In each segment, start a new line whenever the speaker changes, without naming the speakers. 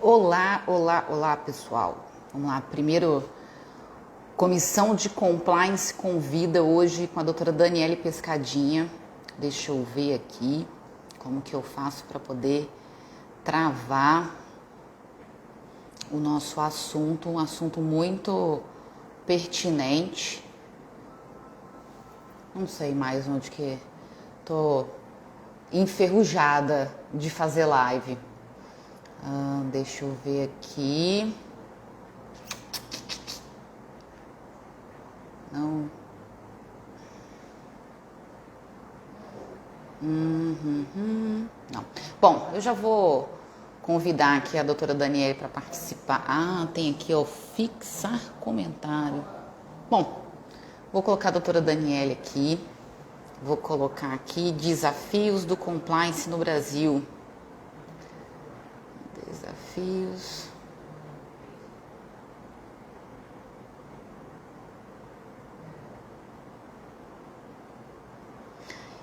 Olá, olá, olá, pessoal. Vamos lá. Primeiro, Comissão de Compliance convida hoje com a doutora Daniele Pescadinha. Deixa eu ver aqui como que eu faço para poder travar o nosso assunto, um assunto muito pertinente. Não sei mais onde que tô enferrujada de fazer live. Deixa eu ver aqui. Não. Não. Bom, eu já vou convidar aqui a doutora Daniele para participar. Tem aqui, ó, fixar comentário. Bom, vou colocar a doutora Daniele aqui. Vou colocar aqui desafios do compliance no Brasil. Desafios.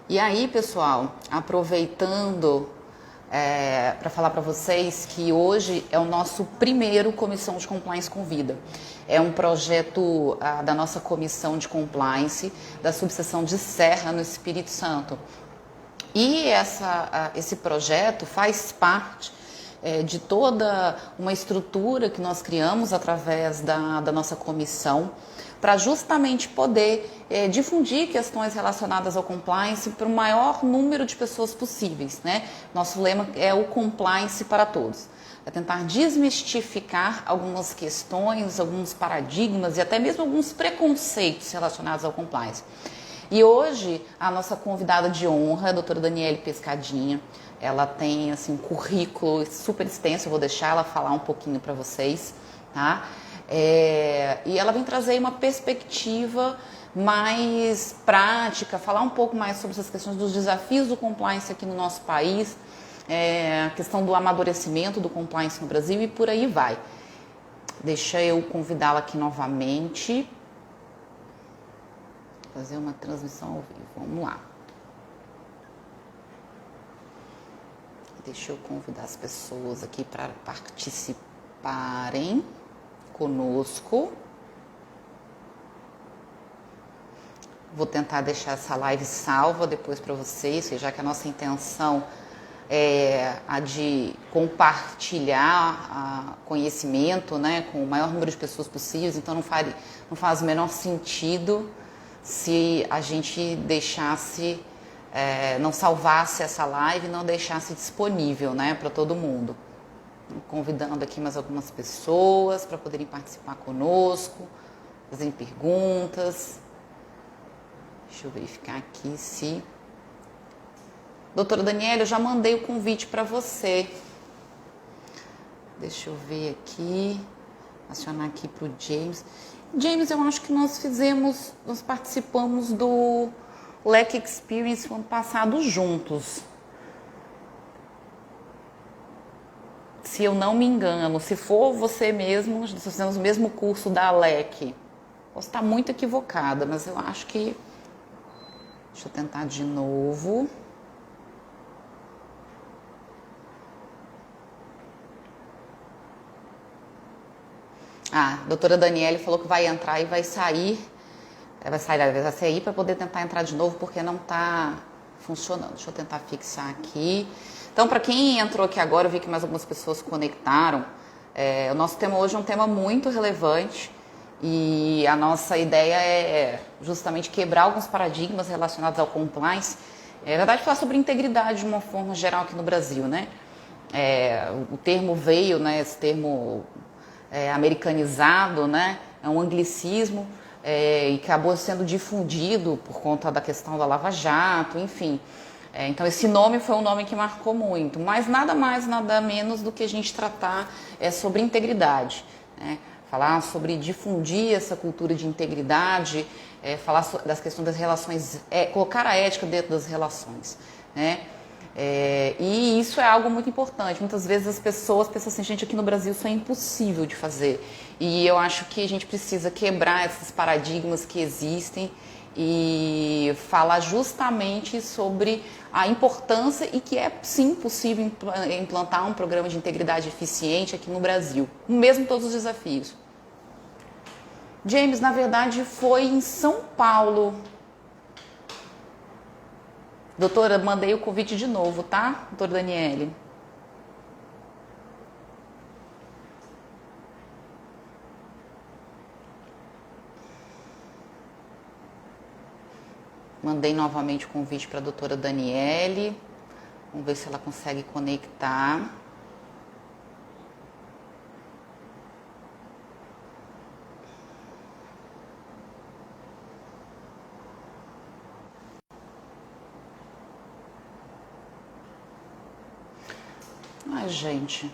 E aí, pessoal, aproveitando para falar para vocês que hoje é o nosso primeiro Comissão de Compliance Convida. É um projeto da nossa Comissão de Compliance da subseção de Serra, no Espírito Santo. E esse projeto faz parte de toda uma estrutura que nós criamos através da nossa comissão para justamente poder difundir questões relacionadas ao compliance para o maior número de pessoas possíveis, né? Nosso lema é o compliance para todos. É tentar desmistificar algumas questões, alguns paradigmas e até mesmo alguns preconceitos relacionados ao compliance. E hoje a nossa convidada de honra, a doutora Daniele Pescadinha, ela tem assim, um currículo super extenso, eu vou deixar ela falar um pouquinho para vocês, tá? E ela vem trazer uma perspectiva mais prática, falar um pouco mais sobre essas questões dos desafios do compliance aqui no nosso país, a questão do amadurecimento do compliance no Brasil e por aí vai. Deixa eu convidá-la aqui novamente. Fazer uma transmissão ao vivo. Vamos lá. Deixa eu convidar as pessoas aqui para participarem conosco. Vou tentar deixar essa live salva depois para vocês, já que a nossa intenção é a de compartilhar conhecimento, né, com o maior número de pessoas possíveis, então não faz o menor sentido se a gente deixasse, não salvasse essa live e não deixasse disponível, né, para todo mundo. Convidando aqui mais algumas pessoas para poderem participar conosco, fazerem perguntas. Deixa eu verificar aqui se... Doutora Daniela, eu já mandei o convite para você. Deixa eu ver aqui, acionar aqui para o James. James, eu acho que nós participamos do Leque Experience no ano passado juntos. Se eu não me engano, se for você mesmo, nós fizemos o mesmo curso da LEC. Posso estar muito equivocada, mas eu acho que... Deixa eu tentar de novo. A doutora Daniele falou que vai entrar e vai sair para poder tentar entrar de novo, porque não está funcionando. Deixa eu tentar fixar aqui. Então, para quem entrou aqui agora, eu vi que mais algumas pessoas se conectaram. O nosso tema hoje é um tema muito relevante e a nossa ideia é justamente quebrar alguns paradigmas relacionados ao compliance. Na verdade, falar sobre integridade de uma forma geral aqui no Brasil, né? O termo veio, né? Esse termo americanizado, né? É um anglicismo e acabou sendo difundido por conta da questão da Lava Jato, enfim. Então esse nome foi um nome que marcou muito, mas nada mais, nada menos do que a gente tratar sobre integridade, né? Falar sobre difundir essa cultura de integridade, falar das questões das relações, colocar a ética dentro das relações, né? E isso é algo muito importante. Muitas vezes as pessoas pensam assim, gente, aqui no Brasil isso é impossível de fazer. E eu acho que a gente precisa quebrar esses paradigmas que existem e falar justamente sobre a importância e que é sim possível implantar um programa de integridade eficiente aqui no Brasil, mesmo todos os desafios. James, na verdade, foi em São Paulo. Doutora, mandei o convite de novo, tá? Doutora Daniele. Mandei novamente o convite para a doutora Daniele. Vamos ver se ela consegue conectar. Ai, gente,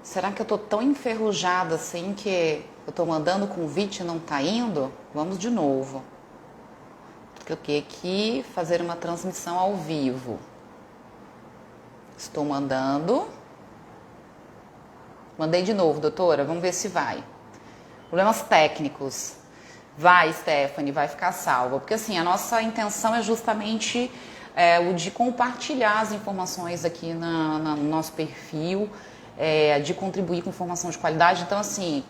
será que eu tô tão enferrujada assim que eu tô mandando convite e não tá indo? Vamos de novo. Cliquei aqui, fazer uma transmissão ao vivo. Estou mandando. Mandei de novo, doutora, vamos ver se vai. Problemas técnicos. Vai, Stephanie, vai ficar salva. Porque assim, a nossa intenção é justamente o de compartilhar as informações aqui no nosso perfil, de contribuir com informação de qualidade. Então assim,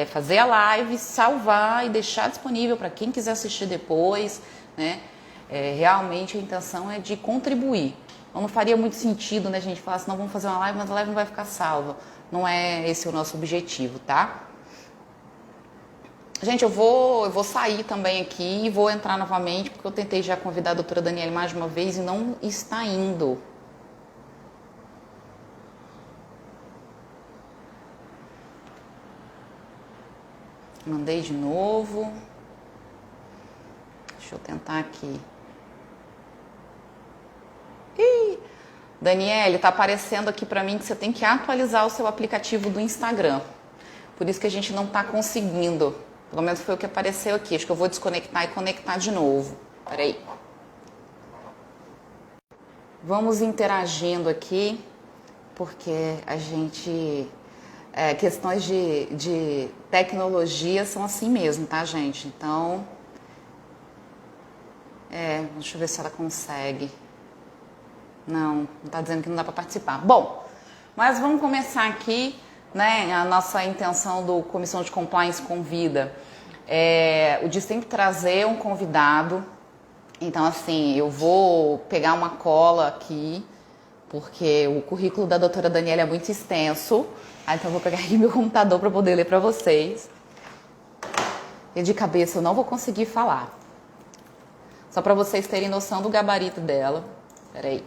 fazer a live, salvar e deixar disponível para quem quiser assistir depois, né? Realmente a intenção é de contribuir. Então, não faria muito sentido, né, a gente falar assim, não, vamos fazer uma live, mas a live não vai ficar salva. Não é esse o nosso objetivo, tá? Gente, eu vou sair também aqui e vou entrar novamente, porque eu tentei já convidar a doutora Daniele mais de uma vez e não está indo. Mandei de novo. Deixa eu tentar aqui. Ih, Daniele, tá aparecendo aqui para mim que você tem que atualizar o seu aplicativo do Instagram. Por isso que a gente não tá conseguindo. Pelo menos foi o que apareceu aqui. Acho que eu vou desconectar e conectar de novo. Peraí. Vamos interagindo aqui, porque a gente... questões de tecnologia são assim mesmo, tá, gente? Então... deixa eu ver se ela consegue. Não tá dizendo que não dá para participar. Bom, mas vamos começar aqui, né? A nossa intenção do Comissão de Compliance Convida o de sempre trazer um convidado. Então, assim, eu vou pegar uma cola aqui, porque o currículo da doutora Daniela é muito extenso. Então, eu vou pegar aqui meu computador para poder ler para vocês. E de cabeça eu não vou conseguir falar. Só para vocês terem noção do gabarito dela. Peraí.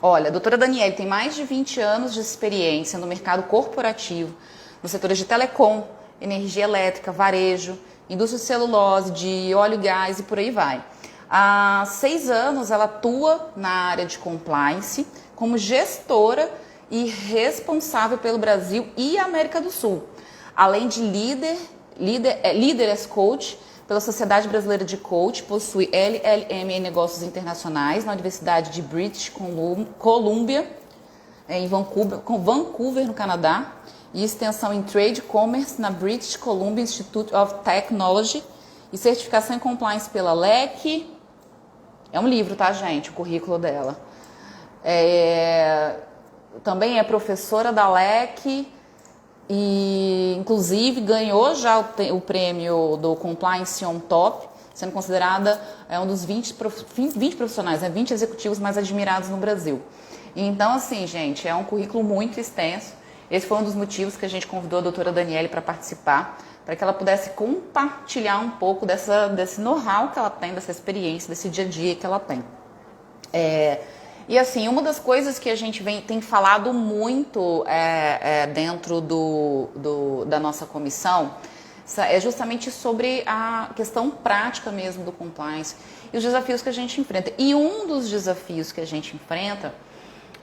Olha, a doutora Daniele tem mais de 20 anos de experiência no mercado corporativo, nos setores de telecom, energia elétrica, varejo, indústria de celulose, de óleo e gás e por aí vai. Há 6 anos ela atua na área de compliance como gestora e responsável pelo Brasil e América do Sul, além de líder as coach pela Sociedade Brasileira de Coach, possui LLM em Negócios Internacionais na Universidade de British Columbia, em Vancouver, no Canadá, e extensão em Trade Commerce na British Columbia Institute of Technology e certificação em Compliance pela LEC. É um livro, tá, gente? O currículo dela. Também é professora da LEC e, inclusive, ganhou já o prêmio do Compliance on Top, sendo considerada um dos 20 profissionais, 20 executivos mais admirados no Brasil. Então, assim, gente, é um currículo muito extenso. Esse foi um dos motivos que a gente convidou a doutora Daniele para participar, para que ela pudesse compartilhar um pouco desse know-how que ela tem, dessa experiência, desse dia a dia que ela tem. E assim, uma das coisas que a gente tem falado muito dentro da nossa comissão é justamente sobre a questão prática mesmo do compliance e os desafios que a gente enfrenta. E um dos desafios que a gente enfrenta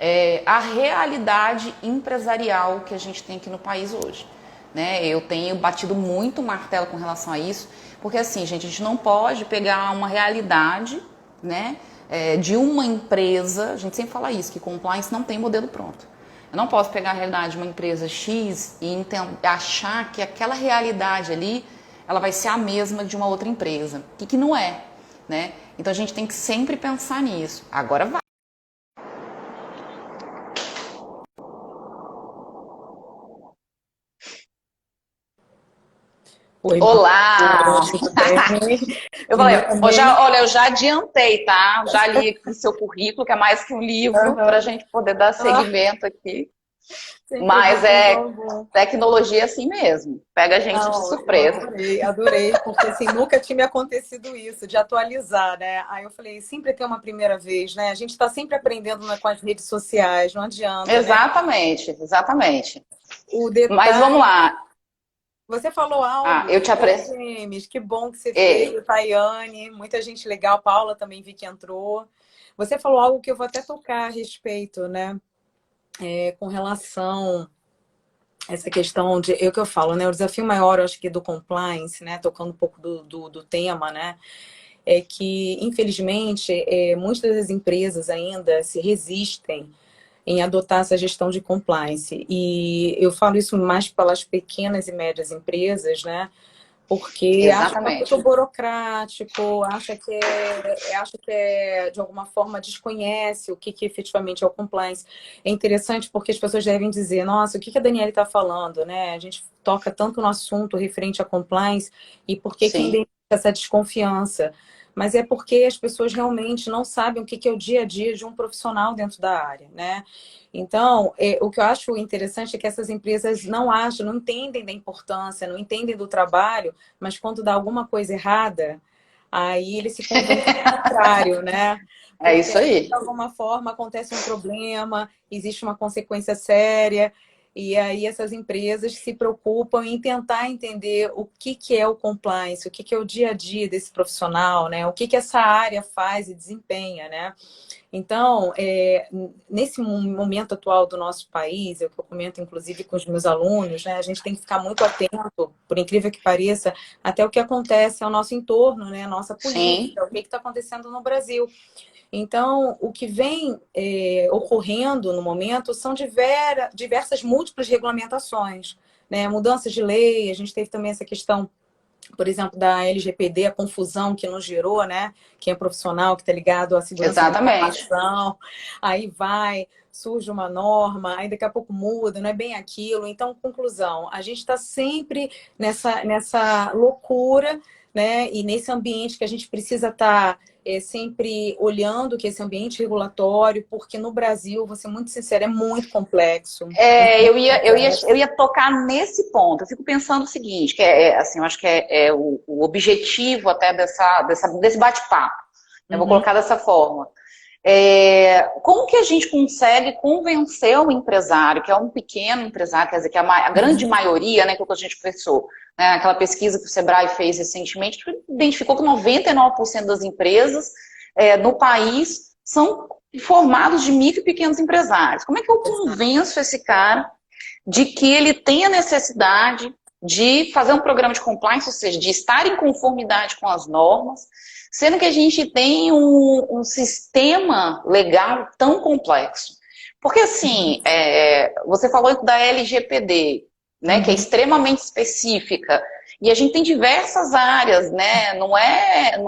é a realidade empresarial que a gente tem aqui no país hoje. Né? Eu tenho batido muito martelo com relação a isso, porque assim, gente, a gente não pode pegar uma realidade, né, de uma empresa, a gente sempre fala isso, que compliance não tem modelo pronto. Eu não posso pegar a realidade de uma empresa X e achar que aquela realidade ali, ela vai ser a mesma de uma outra empresa. O que não é, né? Então a gente tem que sempre pensar nisso. Agora vai.
Oi,
Olá!
tudo bem?
Eu falei,
Primeiramente,
olha, eu já adiantei, tá? Já li aqui seu currículo, que é mais que um livro, para a
aham.
gente poder dar
Ah,
seguimento aqui.
sem
Mas
problema
é
algum.
tecnologia é assim mesmo. Pega a gente de
Não, eu
surpresa.
adorei, adorei, porque assim, nunca tinha me acontecido isso, de atualizar, né? Aí eu falei, sempre tem uma primeira vez, né? A gente está sempre aprendendo com as redes sociais, não adianta, né?
Exatamente, exatamente.
O
Mas vamos
detalhe,
lá.
você falou
Ah,
algo
eu te
sobre
apresento.
James, que bom que você veio, Tayane, muita gente legal, Paula também vi que entrou. Você falou algo que eu vou até tocar a respeito, né? Com relação essa questão de, é o que eu falo, né? O desafio maior, eu acho que do compliance, né? Tocando um pouco do tema, né? É que, infelizmente, muitas das empresas ainda se resistem em adotar essa gestão de compliance. E eu falo isso mais pelas pequenas e médias empresas, né? Porque acha que é
Exatamente.
muito burocrático, acha que de alguma forma desconhece o que efetivamente é o compliance. É interessante porque as pessoas devem dizer, nossa, o que a Daniela está falando, né? A gente toca tanto no assunto referente a compliance e por que ainda
Sim,
existe essa desconfiança? Mas é porque as pessoas realmente não sabem o que é o dia a dia de um profissional dentro da área, né? Então, o que eu acho interessante é que essas empresas não acham, não entendem da importância, não entendem do trabalho, mas quando dá alguma coisa errada, aí eles se convencem ao contrário, né?
é
Porque
isso
aí, de
aí.
alguma forma, acontece um problema, existe uma consequência séria, e aí essas empresas se preocupam em tentar entender o que é o compliance, o que é o dia a dia desse profissional, né? O que essa área faz e desempenha, né? Então, nesse momento atual do nosso país, é o que eu comento inclusive com os meus alunos, né, a gente tem que ficar muito atento, por incrível que pareça, até o que acontece ao nosso entorno, né, a nossa
Sim,
política, o que está acontecendo no Brasil. Então, o que vem ocorrendo no momento são diversas múltiplas regulamentações, né, mudanças de lei, a gente teve também essa questão, por exemplo, da LGPD, a confusão que nos gerou, né? Quem é profissional, que está ligado à segurança da
exatamente.
informação, aí surge uma norma, aí daqui a pouco muda, não é bem aquilo. Então, conclusão, a gente está sempre nessa loucura, né? E nesse ambiente que a gente precisa estar sempre olhando que esse ambiente regulatório, porque no Brasil, vou ser muito sincera, é muito complexo.
É,
Muito
eu
complexo.
ia tocar nesse ponto. Eu fico pensando o seguinte, que assim, eu acho que é o objetivo até desse bate-papo. Eu vou
Uhum.
colocar dessa forma. Como que a gente consegue convencer o empresário, que é um pequeno empresário, quer dizer, que a grande maioria, né, que é o que a gente pensou, né, aquela pesquisa que o Sebrae fez recentemente, que identificou que 99% das empresas no país são formados de micro e pequenos empresários. Como é que eu convenço esse cara de que ele tem a necessidade de fazer um programa de compliance, ou seja, de estar em conformidade com as normas, sendo que a gente tem um sistema legal tão complexo? Porque, assim, você falou da LGPD, né, que é
Uhum.
extremamente específica, e a gente tem diversas áreas, né, não é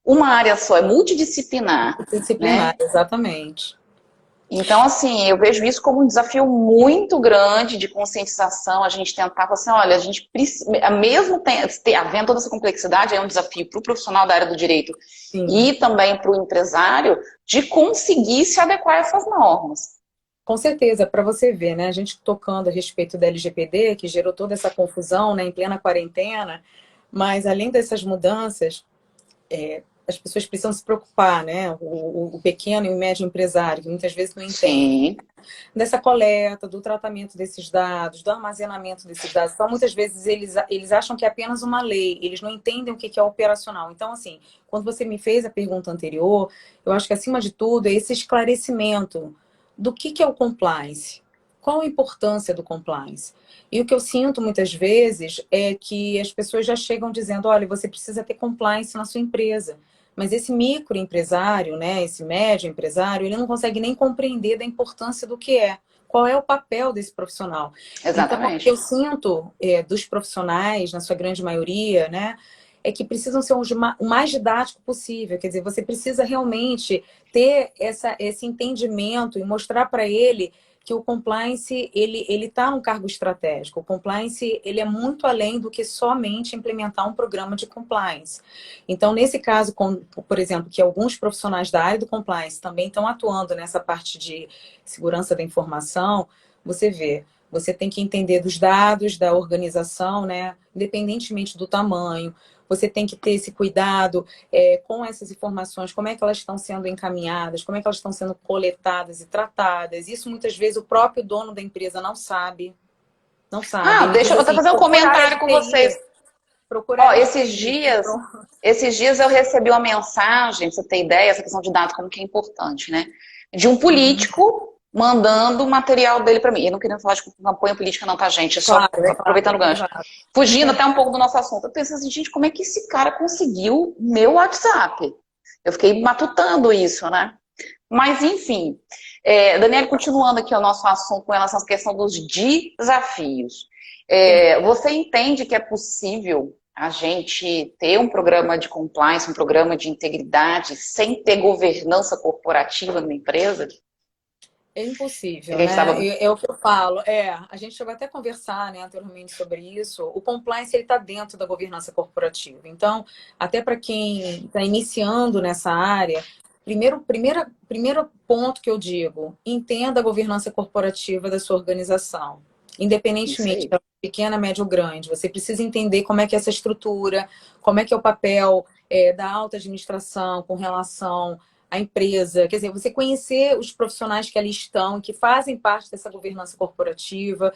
uma área só, é multidisciplinar,
Disciplinar,
né?
exatamente.
Então, assim, eu vejo isso como um desafio muito grande de conscientização, a gente tentar falar assim, olha, a gente precisa, mesmo havendo toda essa complexidade, é um desafio para o profissional da área do direito
Sim,
e também para o empresário, de conseguir se adequar a essas normas.
com certeza, para você ver, né? A gente tocando a respeito da LGPD, que gerou toda essa confusão, né, em plena quarentena, mas além dessas mudanças, as pessoas precisam se preocupar, né? O pequeno e o médio empresário, que muitas vezes não entende
Sim,
dessa coleta, do tratamento desses dados, do armazenamento desses dados. Então, muitas vezes, eles acham que é apenas uma lei, eles não entendem o que é operacional. Então, assim, quando você me fez a pergunta anterior, eu acho que, acima de tudo, é esse esclarecimento do que é o compliance. Qual a importância do compliance? E o que eu sinto muitas vezes é que as pessoas já chegam dizendo, olha, você precisa ter compliance na sua empresa. Mas esse microempresário, né, esse médio empresário, ele não consegue nem compreender da importância do que é. qual é o papel desse profissional.
Exatamente.
Então, eu sinto dos profissionais, na sua grande maioria, né, é que precisam ser o mais didático possível. Quer dizer, você precisa realmente ter esse entendimento e mostrar para ele que o compliance, ele está num cargo estratégico. O compliance, ele é muito além do que somente implementar um programa de compliance. Então, nesse caso, por exemplo, que alguns profissionais da área do compliance também estão atuando nessa parte de segurança da informação, você vê, você tem que entender dos dados da organização, né? Independentemente do tamanho, você tem que ter esse cuidado com essas informações, como é que elas estão sendo encaminhadas, como é que elas estão sendo coletadas e tratadas. Isso muitas vezes o próprio dono da empresa não sabe. Não sabe. Ele
Deixa
diz
eu até
assim,
fazer um
procura a área
comentário
de
com vocês.
TI, procura a
Ó,
área de TI.
esses dias eu recebi uma mensagem, pra você ter ideia, essa questão de dados, como que é importante, né? De um
Uhum.
político mandando o material dele para mim. Eu não queria falar de campanha política não, tá, gente? É só
Claro, é
aproveitando o
claro,
gancho.
exato.
Fugindo até um pouco do nosso assunto. Eu pensei assim, gente, como é que esse cara conseguiu meu WhatsApp? Eu fiquei matutando isso, né? Mas, enfim. Daniela, continuando aqui o nosso assunto com relação à questão dos desafios. Você entende que é possível a gente ter um programa de compliance, um programa de integridade, sem ter governança corporativa numa empresa?
É
É
impossível,
que a gente
né?
estava.
É o que eu falo. A gente chegou até a conversar, né, anteriormente sobre isso. O compliance ele está dentro da governança corporativa. Então, até para quem está iniciando nessa área, primeiro ponto que eu digo, entenda a governança corporativa da sua organização.
Isso
Independentemente
aí.
da pequena, média ou grande, você precisa entender como é que é essa estrutura, como é que é o papel da alta administração com relação a empresa, quer dizer, você conhecer os profissionais que ali estão, que fazem parte dessa governança corporativa,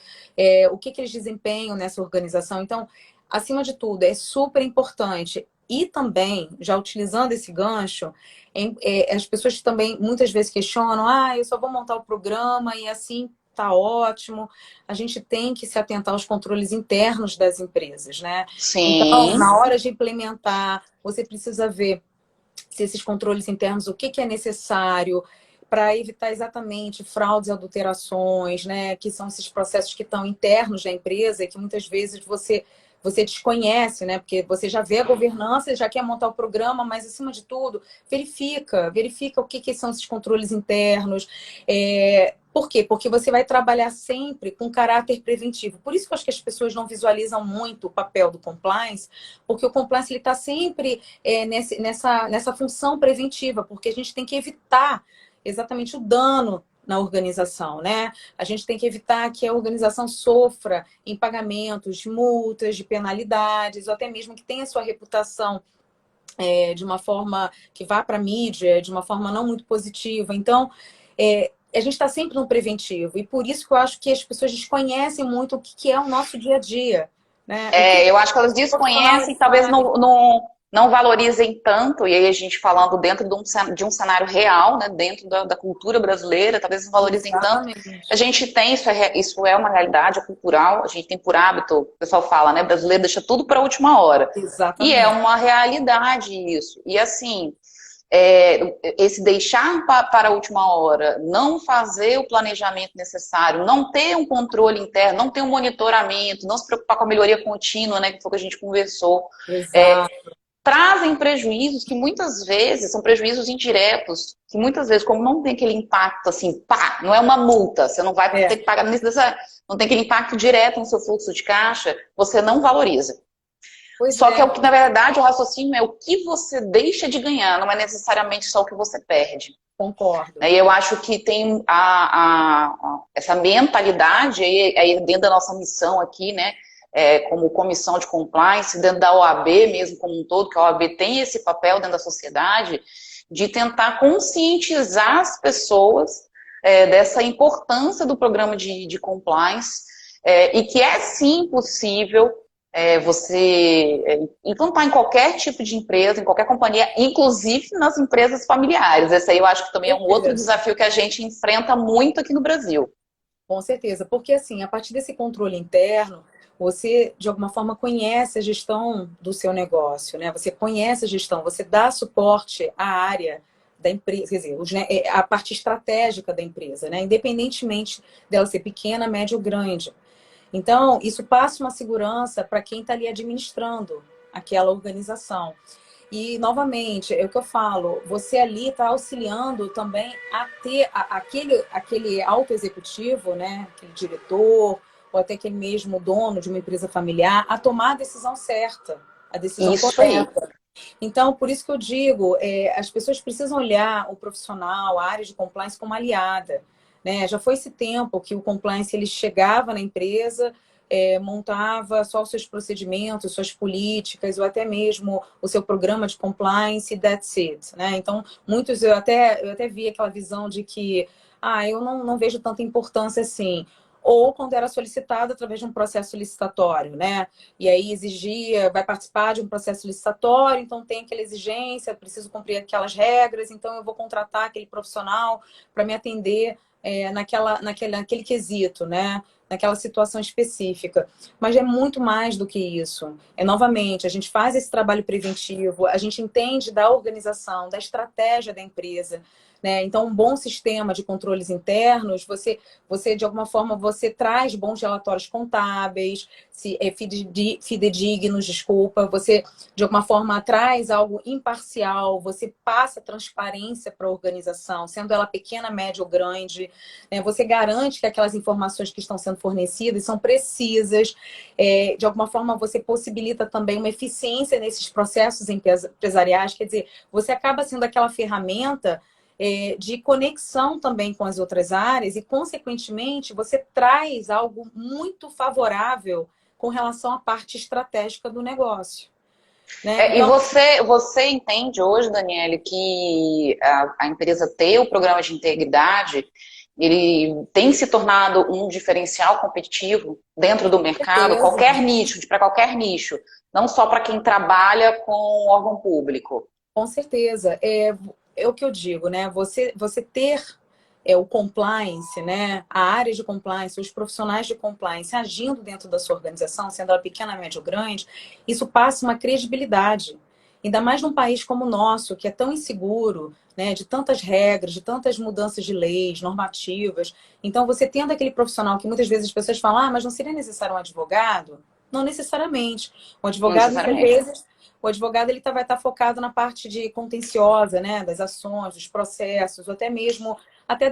o que eles desempenham nessa organização. Então, acima de tudo, é super importante. E também, já utilizando esse gancho, as pessoas também muitas vezes questionam: eu só vou montar o programa e assim tá ótimo. A gente tem que se atentar aos controles internos das empresas, né? Então,
Sim.
na hora de implementar, você precisa ver se esses controles internos, o que é necessário para evitar exatamente fraudes e adulterações, né? Que são esses processos que estão internos da empresa e que muitas vezes você desconhece, né? Porque você já vê a governança, já quer montar o programa, mas acima de tudo, verifica o que são esses controles internos. Por quê? Porque você vai trabalhar sempre com caráter preventivo. Por isso que eu acho que as pessoas não visualizam muito o papel do compliance, porque o compliance está sempre nessa função preventiva, porque a gente tem que evitar exatamente o dano na organização, né? A gente tem que evitar que a organização sofra em pagamentos de multas, de penalidades, ou até mesmo que tenha sua reputação de uma forma que vá para a mídia, de uma forma não muito positiva. Então, a gente está sempre no preventivo. E por isso que eu acho que as pessoas desconhecem muito o que é o nosso dia a dia. Né? O que
Eu acho que elas
o profissional
desconhecem,
ele
talvez
faz.
não valorizem tanto, e aí a gente falando dentro de um cenário real, né, dentro da cultura brasileira, talvez não valorizem tanto. A
Exatamente.
gente tem, isso é uma realidade, é cultural, a gente tem por hábito, o pessoal fala, né, brasileiro deixa tudo para a última hora. E é
Exatamente.
uma realidade isso. E assim, esse deixar para a última hora, não fazer o planejamento necessário, não ter um controle interno, não ter um monitoramento, não se preocupar com a melhoria contínua, né, que foi o que a gente conversou,
Exato.
trazem prejuízos que muitas vezes são prejuízos indiretos, que muitas vezes, como não tem aquele impacto assim, pá, não é uma multa, você não vai ter que pagar, não tem aquele impacto direto no seu fluxo de caixa, você não valoriza.
Pois
Só que
é,
é o que, na verdade, o raciocínio é o que você deixa de ganhar, não é necessariamente só o que você perde.
concordo.
E eu acho que tem essa mentalidade aí dentro da nossa missão aqui, né? Como comissão de compliance, dentro da OAB mesmo como um todo, que a OAB tem esse papel dentro da sociedade, de tentar conscientizar as pessoas dessa importância do programa de compliance, e que é sim possível você implantar em qualquer tipo de empresa, em qualquer companhia, inclusive nas empresas familiares. Esse aí eu acho que também é um outro
Certeza.
desafio que a gente enfrenta muito aqui no Brasil.
Com certeza, porque assim, a partir desse controle interno, você de alguma forma conhece a gestão do seu negócio, né? Você conhece a gestão, você dá suporte à área da empresa, quer dizer, a parte estratégica da empresa, né? Independentemente dela ser pequena, média ou grande. Então, isso passa uma segurança para quem está ali administrando aquela organização. E, novamente, é o que eu falo, você ali está auxiliando também a ter aquele alto executivo, né? Aquele diretor, ou até aquele mesmo dono de uma empresa familiar, a tomar a decisão certa, a decisão
Isso aí.
correta. Então, por isso que eu digo, as pessoas precisam olhar o profissional, a área de compliance como aliada. Né? Já foi esse tempo que o compliance ele chegava na empresa, montava só os seus procedimentos, suas políticas, ou até mesmo o seu programa de compliance, e that's it. Né? Então, muitos, eu até vi aquela visão de que eu não vejo tanta importância assim. Ou quando era solicitado através de um processo licitatório, né? E aí exigia, vai participar de um processo licitatório, então tem aquela exigência, preciso cumprir aquelas regras, então eu vou contratar aquele profissional para me atender naquele quesito, né? Naquela situação específica. Mas é muito mais do que isso. Novamente, a gente faz esse trabalho preventivo, a gente entende da organização, da estratégia da empresa. Né? Então, um bom sistema de controles internos, você de alguma forma, você traz bons relatórios contábeis, fidedignos, desculpa, você de alguma forma traz algo imparcial, você passa transparência para a organização, sendo ela pequena, média ou grande, né? Você garante que aquelas informações que estão sendo fornecidas são precisas, de alguma forma você possibilita também uma eficiência nesses processos empresariais, quer dizer, você acaba sendo aquela ferramenta de conexão também com as outras áreas e, consequentemente, você traz algo muito favorável com relação à parte estratégica do negócio. Né?
E
Então,
você entende hoje, Daniele, que a empresa ter o programa de integridade, ele tem se tornado um diferencial competitivo dentro do mercado, qualquer nicho, para qualquer nicho, não só para quem trabalha com órgão público.
Com certeza. É o que eu digo, né? Você ter o compliance, né? A área de compliance, os profissionais de compliance agindo dentro da sua organização, sendo ela pequena, média ou grande, isso passa uma credibilidade. Ainda mais num país como o nosso, que é tão inseguro, né? De tantas regras, de tantas mudanças de leis, normativas. Então, você tendo aquele profissional que muitas vezes as pessoas falam, mas não seria necessário um advogado? Não necessariamente. O
Não
advogado, muitas
necessariamente.
vezes, o advogado ele vai estar focado na parte de contenciosa, né, das ações, dos processos, ou até mesmo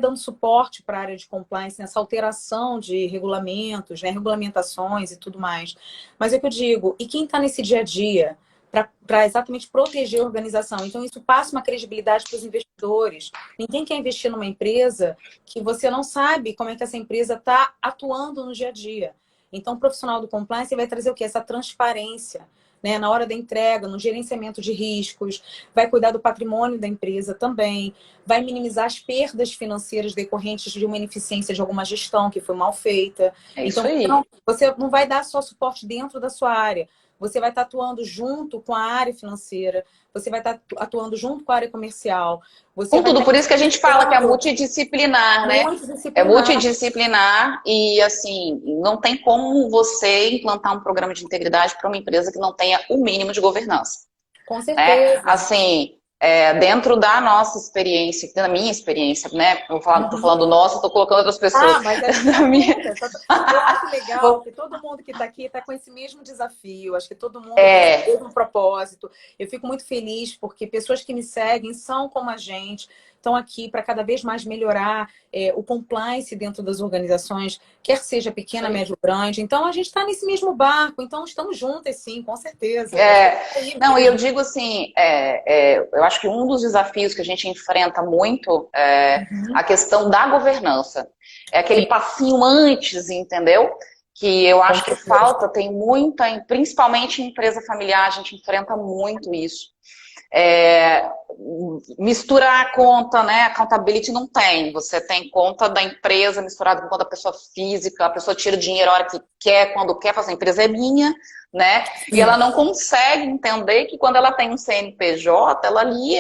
dando suporte para a área de compliance nessa alteração de regulamentos, né, regulamentações e tudo mais. Mas é o que eu digo, e quem está nesse dia a dia para exatamente proteger a organização? Então, isso passa uma credibilidade para os investidores. Ninguém quer investir numa empresa que você não sabe como é que essa empresa está atuando no dia a dia. Então, o profissional do compliance vai trazer o quê? Essa transparência. Né, na hora da entrega, no gerenciamento de riscos, vai cuidar do patrimônio da empresa também, vai minimizar as perdas financeiras decorrentes de uma ineficiência de alguma gestão que foi mal feita.
É isso
Então,
aí.
você não vai dar só suporte dentro da sua área, você vai estar atuando junto com a área financeira, você vai estar atuando junto com a área comercial, você
Com
vai
tudo,
estar
por isso que a gente fala que é
influenciando
multidisciplinar, né?
muito
É
disciplinar.
multidisciplinar e, assim, não tem como você implantar um programa de integridade para uma empresa que não tenha o mínimo de governança.
Com
Né?
certeza.
Assim, dentro da nossa experiência, da minha experiência, né? Tô falando nossa, tô colocando outras pessoas.
Mas a gente
Da
está
minha...
juntas. Eu acho legal que todo mundo que está aqui está com esse mesmo desafio. Acho que todo mundo tem esse
É,
mesmo propósito. Eu fico muito feliz porque pessoas que me seguem são como a gente, estão aqui para cada vez mais melhorar o compliance dentro das organizações, quer seja
isso
pequena,
aí.
média ou grande. Então, a gente está nesse mesmo barco. Então, estamos juntas, sim, com certeza. Acho que é aí
Não, e eu
mesmo.
digo assim, eu acho que um dos desafios que a gente enfrenta muito é
Uhum.
a questão da governança. É aquele
Sim,
passinho antes, entendeu? Que eu
com
acho que
certeza.
falta, tem muita, principalmente em empresa familiar, a gente enfrenta muito isso. É, misturar a conta, né? Accountability não tem. Você tem conta da empresa misturada com conta da pessoa física, a pessoa tira o dinheiro a hora que quer, quando quer, faz a empresa é minha, né? E
Sim,
ela não consegue entender que quando ela tem um CNPJ, ela ali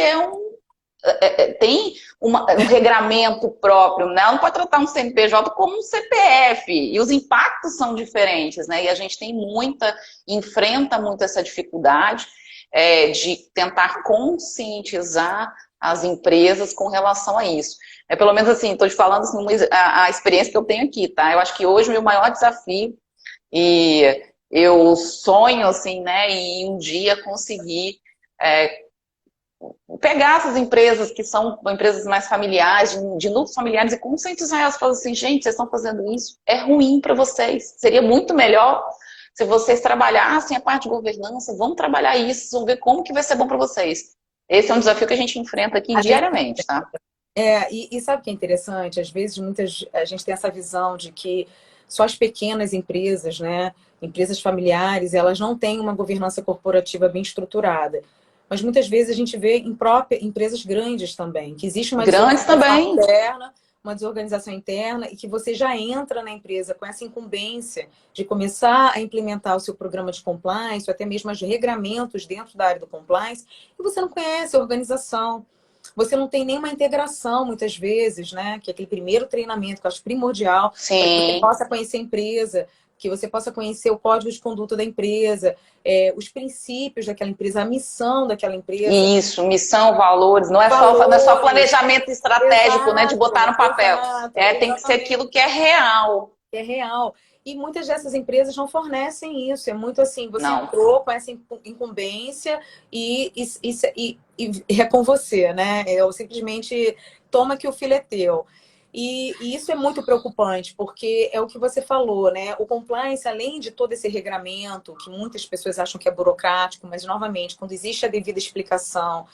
tem um regramento próprio, né? Ela não pode tratar um CNPJ como um CPF, e os impactos são diferentes, né? E a gente enfrenta muito essa dificuldade de tentar conscientizar as empresas com relação a isso. É pelo menos assim, estou te falando assim, a experiência que eu tenho aqui, tá? Eu acho que hoje o meu maior desafio, e eu sonho assim, né, em um dia conseguir pegar essas empresas que são empresas mais familiares, de núcleos familiares, e conscientizar elas, falando assim, gente, vocês estão fazendo isso, é ruim para vocês. Seria muito melhor se vocês trabalhassem a parte de governança, vamos trabalhar isso, vamos ver como que vai ser bom para vocês. Esse é um desafio que a gente enfrenta aqui
A gente,
diariamente, tá?
e sabe o que é interessante? Às vezes a gente tem essa visão de que só as pequenas empresas, né, empresas familiares, elas não têm uma governança corporativa bem estruturada. Mas muitas vezes a gente vê em próprias empresas grandes também, que existe uma
Grandes também.
desorganização interna e que você já entra na empresa com essa incumbência de começar a implementar o seu programa de compliance, ou até mesmo os regramentos dentro da área do compliance, e você não conhece a organização. Você não tem nenhuma integração, muitas vezes, né? Que é aquele primeiro treinamento que eu acho primordial para que você
Sim.
possa conhecer a empresa, que você possa conhecer o código de conduta da empresa, os princípios daquela empresa, a missão daquela empresa.
Isso, missão, valores, não é só
Valores.
planejamento estratégico, né, de botar no papel. Tem que ser
Exatamente.
aquilo que é real.
É real. E muitas dessas empresas não fornecem isso. É muito assim, você
Não.
entrou com essa incumbência e é com você, né? Eu simplesmente toma que o filho é teu. E isso é muito preocupante, porque é o que você falou, né? O compliance, além de todo esse regramento, que muitas pessoas acham que é burocrático, mas, novamente, quando existe a devida explicação,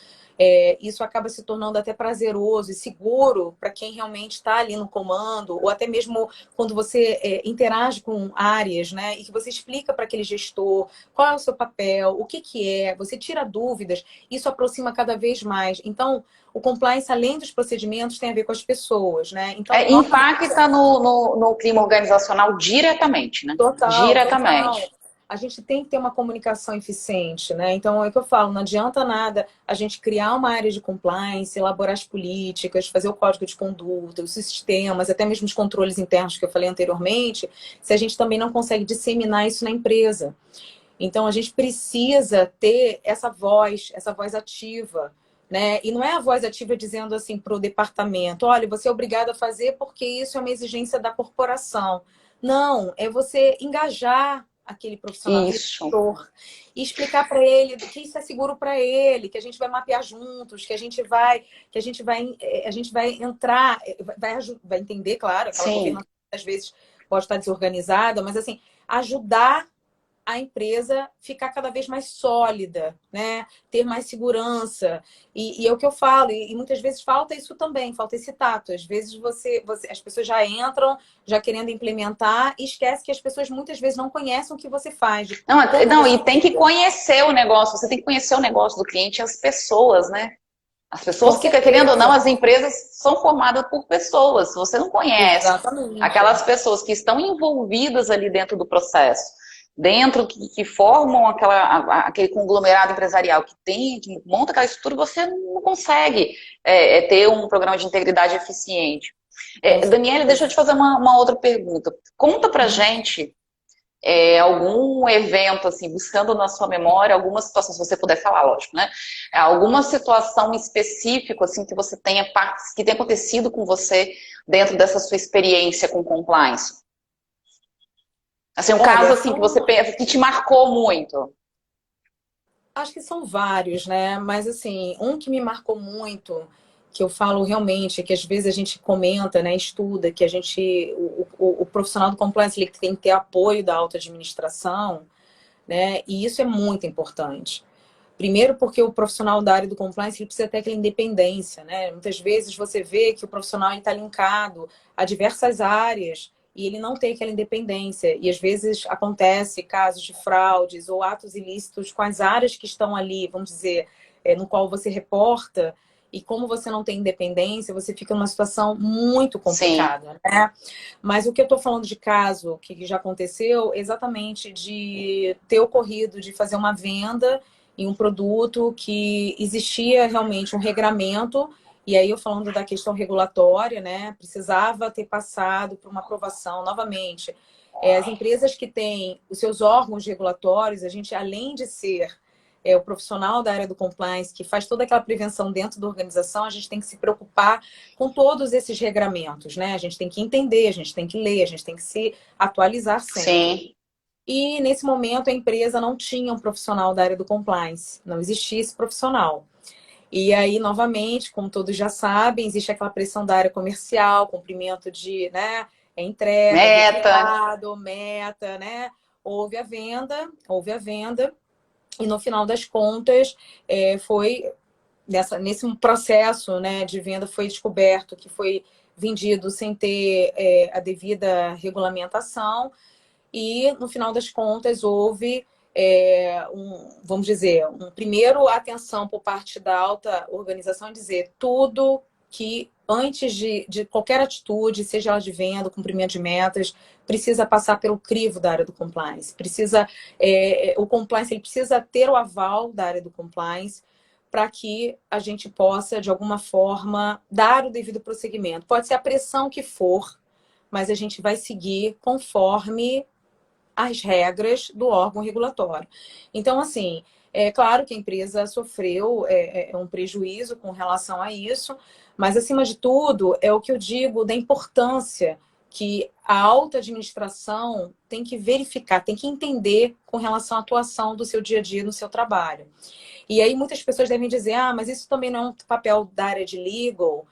isso acaba se tornando até prazeroso e seguro para quem realmente está ali no comando, ou até mesmo quando você interage com áreas, né? E que você explica para aquele gestor qual é o seu papel, o que é, você tira dúvidas, isso aproxima cada vez mais. Então, o compliance, além dos procedimentos, tem a ver com as pessoas, né? Então,
Impacta no clima organizacional diretamente, né?
total, total.
Diretamente.
A gente tem que ter uma comunicação eficiente, né? Então, é o que eu falo, não adianta nada a gente criar uma área de compliance, elaborar as políticas, fazer o código de conduta, os sistemas, até mesmo os controles internos que eu falei anteriormente, se a gente também não consegue disseminar isso na empresa. Então, a gente precisa ter essa voz ativa, né? E não é a voz ativa dizendo assim para o departamento, olha, você é obrigado a fazer porque isso é uma exigência da corporação. Não, é você engajar aquele profissional, aquele
Isso.
setor, e explicar para ele que isso é seguro para ele, que a gente vai mapear juntos, que a gente vai entrar, vai entender, claro, aquela
Sim.
governança às vezes pode estar desorganizada, mas assim, ajudar a empresa ficar cada vez mais sólida, né? Ter mais segurança. E é o que eu falo, e muitas vezes falta isso também, falta esse tato. Às vezes as pessoas já entram, já querendo implementar, e esquece que as pessoas muitas vezes não conhecem o que você faz.
Não, e tem que conhecer o negócio, você tem que conhecer o negócio do cliente e as pessoas, né? As pessoas que, querendo ou não, as empresas são formadas por pessoas. Se você não conhece
Exatamente.
aquelas pessoas que estão envolvidas ali dentro do processo, dentro que formam aquele conglomerado empresarial que monta aquela estrutura, você não consegue ter um programa de integridade eficiente. Daniela, deixa eu te fazer uma outra pergunta. Conta pra gente algum evento, assim, buscando na sua memória, alguma situação, se você puder falar, lógico, né? Alguma situação específica, assim, que você que tenha acontecido com você dentro dessa sua experiência com compliance? Assim, um caso assim que você pensa que te marcou muito.
Acho que são vários, né? Mas assim, um que me marcou muito, que eu falo realmente, que às vezes a gente comenta, né, estuda, que o profissional do compliance ele tem que ter apoio da alta administração, né? E isso é muito importante. Primeiro porque o profissional da área do compliance ele precisa ter aquela independência, né? Muitas vezes você vê que o profissional está linkado a diversas áreas e ele não tem aquela independência. E às vezes acontece casos de fraudes ou atos ilícitos com as áreas que estão ali, vamos dizer, no qual você reporta. E como você não tem independência, você fica numa situação muito complicada, né? Mas o que eu estou falando de caso que já aconteceu, exatamente de ter ocorrido, de fazer uma venda em um produto que existia realmente um regramento, e aí eu falando da questão regulatória, né? Precisava ter passado por uma aprovação novamente. As empresas que têm os seus órgãos regulatórios, a gente, além de ser o profissional da área do compliance, que faz toda aquela prevenção dentro da organização, a gente tem que se preocupar com todos esses regramentos, né? A gente tem que entender, a gente tem que ler, a gente tem que se atualizar sempre.
Sim.
E nesse momento a empresa não tinha um profissional da área do compliance, não existia esse profissional. E aí, novamente, como todos já sabem, existe aquela pressão da área comercial, cumprimento de, né, entrega,
Meta.
resultado, meta, né? Houve a venda, e no final das contas, foi nesse processo, né, de venda foi descoberto que foi vendido sem ter a devida regulamentação, e no final das contas houve vamos dizer, primeiro atenção por parte da alta organização em dizer tudo que antes de qualquer atitude, seja ela de venda, cumprimento de metas, precisa passar pelo crivo da área do compliance. O compliance ele precisa ter o aval da área do compliance para que a gente possa, de alguma forma, dar o devido prosseguimento. Pode ser a pressão que for, mas a gente vai seguir conforme as regras do órgão regulatório. Então, assim, é claro que a empresa sofreu um prejuízo com relação a isso, mas, acima de tudo, é o que eu digo da importância que a alta administração tem que verificar, tem que entender com relação à atuação do seu dia a dia no seu trabalho. E aí muitas pessoas devem dizer, mas isso também não é um papel da área de legal.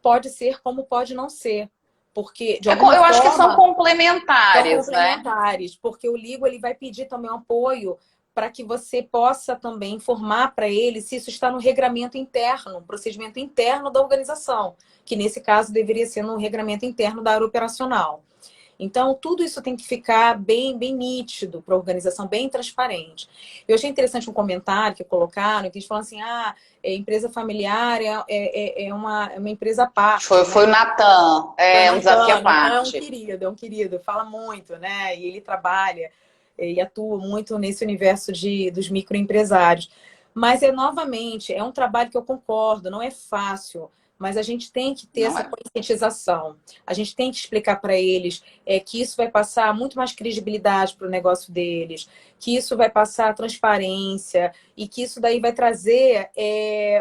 Pode ser como pode não ser. Porque, de alguma
Eu
forma,
acho que são complementares,
são
né?
complementares, porque o legal ele vai pedir também um apoio para que você possa também informar para ele se isso está no regramento interno, procedimento interno da organização, que nesse caso deveria ser no regramento interno da área operacional. Então, tudo isso tem que ficar bem, bem nítido para a organização, bem transparente. Eu achei interessante um comentário que colocaram, que eles falam assim, empresa familiar é uma empresa à parte, né?
Foi o Natan,
Foi
um desafio à
Natan
parte.
é um querido, fala muito, né? E ele trabalha e atua muito nesse universo dos microempresários. Mas, novamente, é um trabalho que eu concordo, não é fácil, mas a gente tem que ter
Não
essa
é?
conscientização. A gente tem que explicar para eles que isso vai passar muito mais credibilidade para o negócio deles, que isso vai passar transparência e que isso daí vai trazer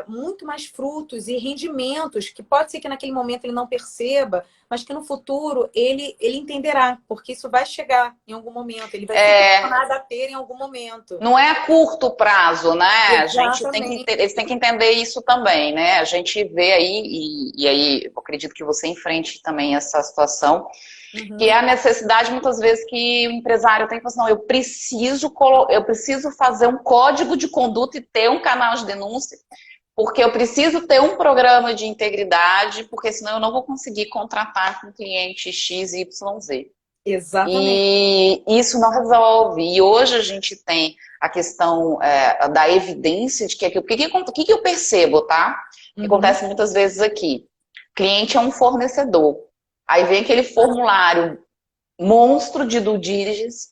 muito mais frutos e rendimentos, que pode ser que naquele momento ele não perceba, mas que no futuro ele entenderá, porque isso vai chegar em algum momento, ele vai ser pressionado a ter em algum momento.
Não é a curto prazo, né? A gente
Exatamente.
eles têm que entender isso também, né? A gente vê aí, e aí eu acredito que você enfrente também essa situação, que é a necessidade, muitas vezes, que o empresário tem que falar assim, não, eu preciso fazer um código de conduta e ter um canal de denúncia, porque eu preciso ter um programa de integridade, porque senão eu não vou conseguir contratar com cliente X, Y, Z.
Exatamente.
E isso não resolve. E hoje a gente tem a questão da evidência de que o que eu percebo, tá? Que acontece muitas vezes aqui. O cliente é um fornecedor. Aí vem aquele formulário monstro de due diligence,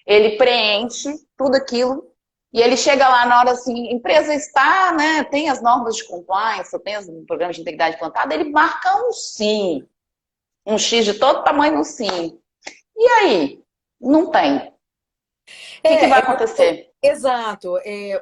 ele preenche tudo aquilo e ele chega lá na hora assim, empresa está, né, tem as normas de compliance, tem os programas de integridade implantados, ele marca um sim, um X de todo tamanho no sim. E aí? Não tem. O que vai acontecer?
Exato.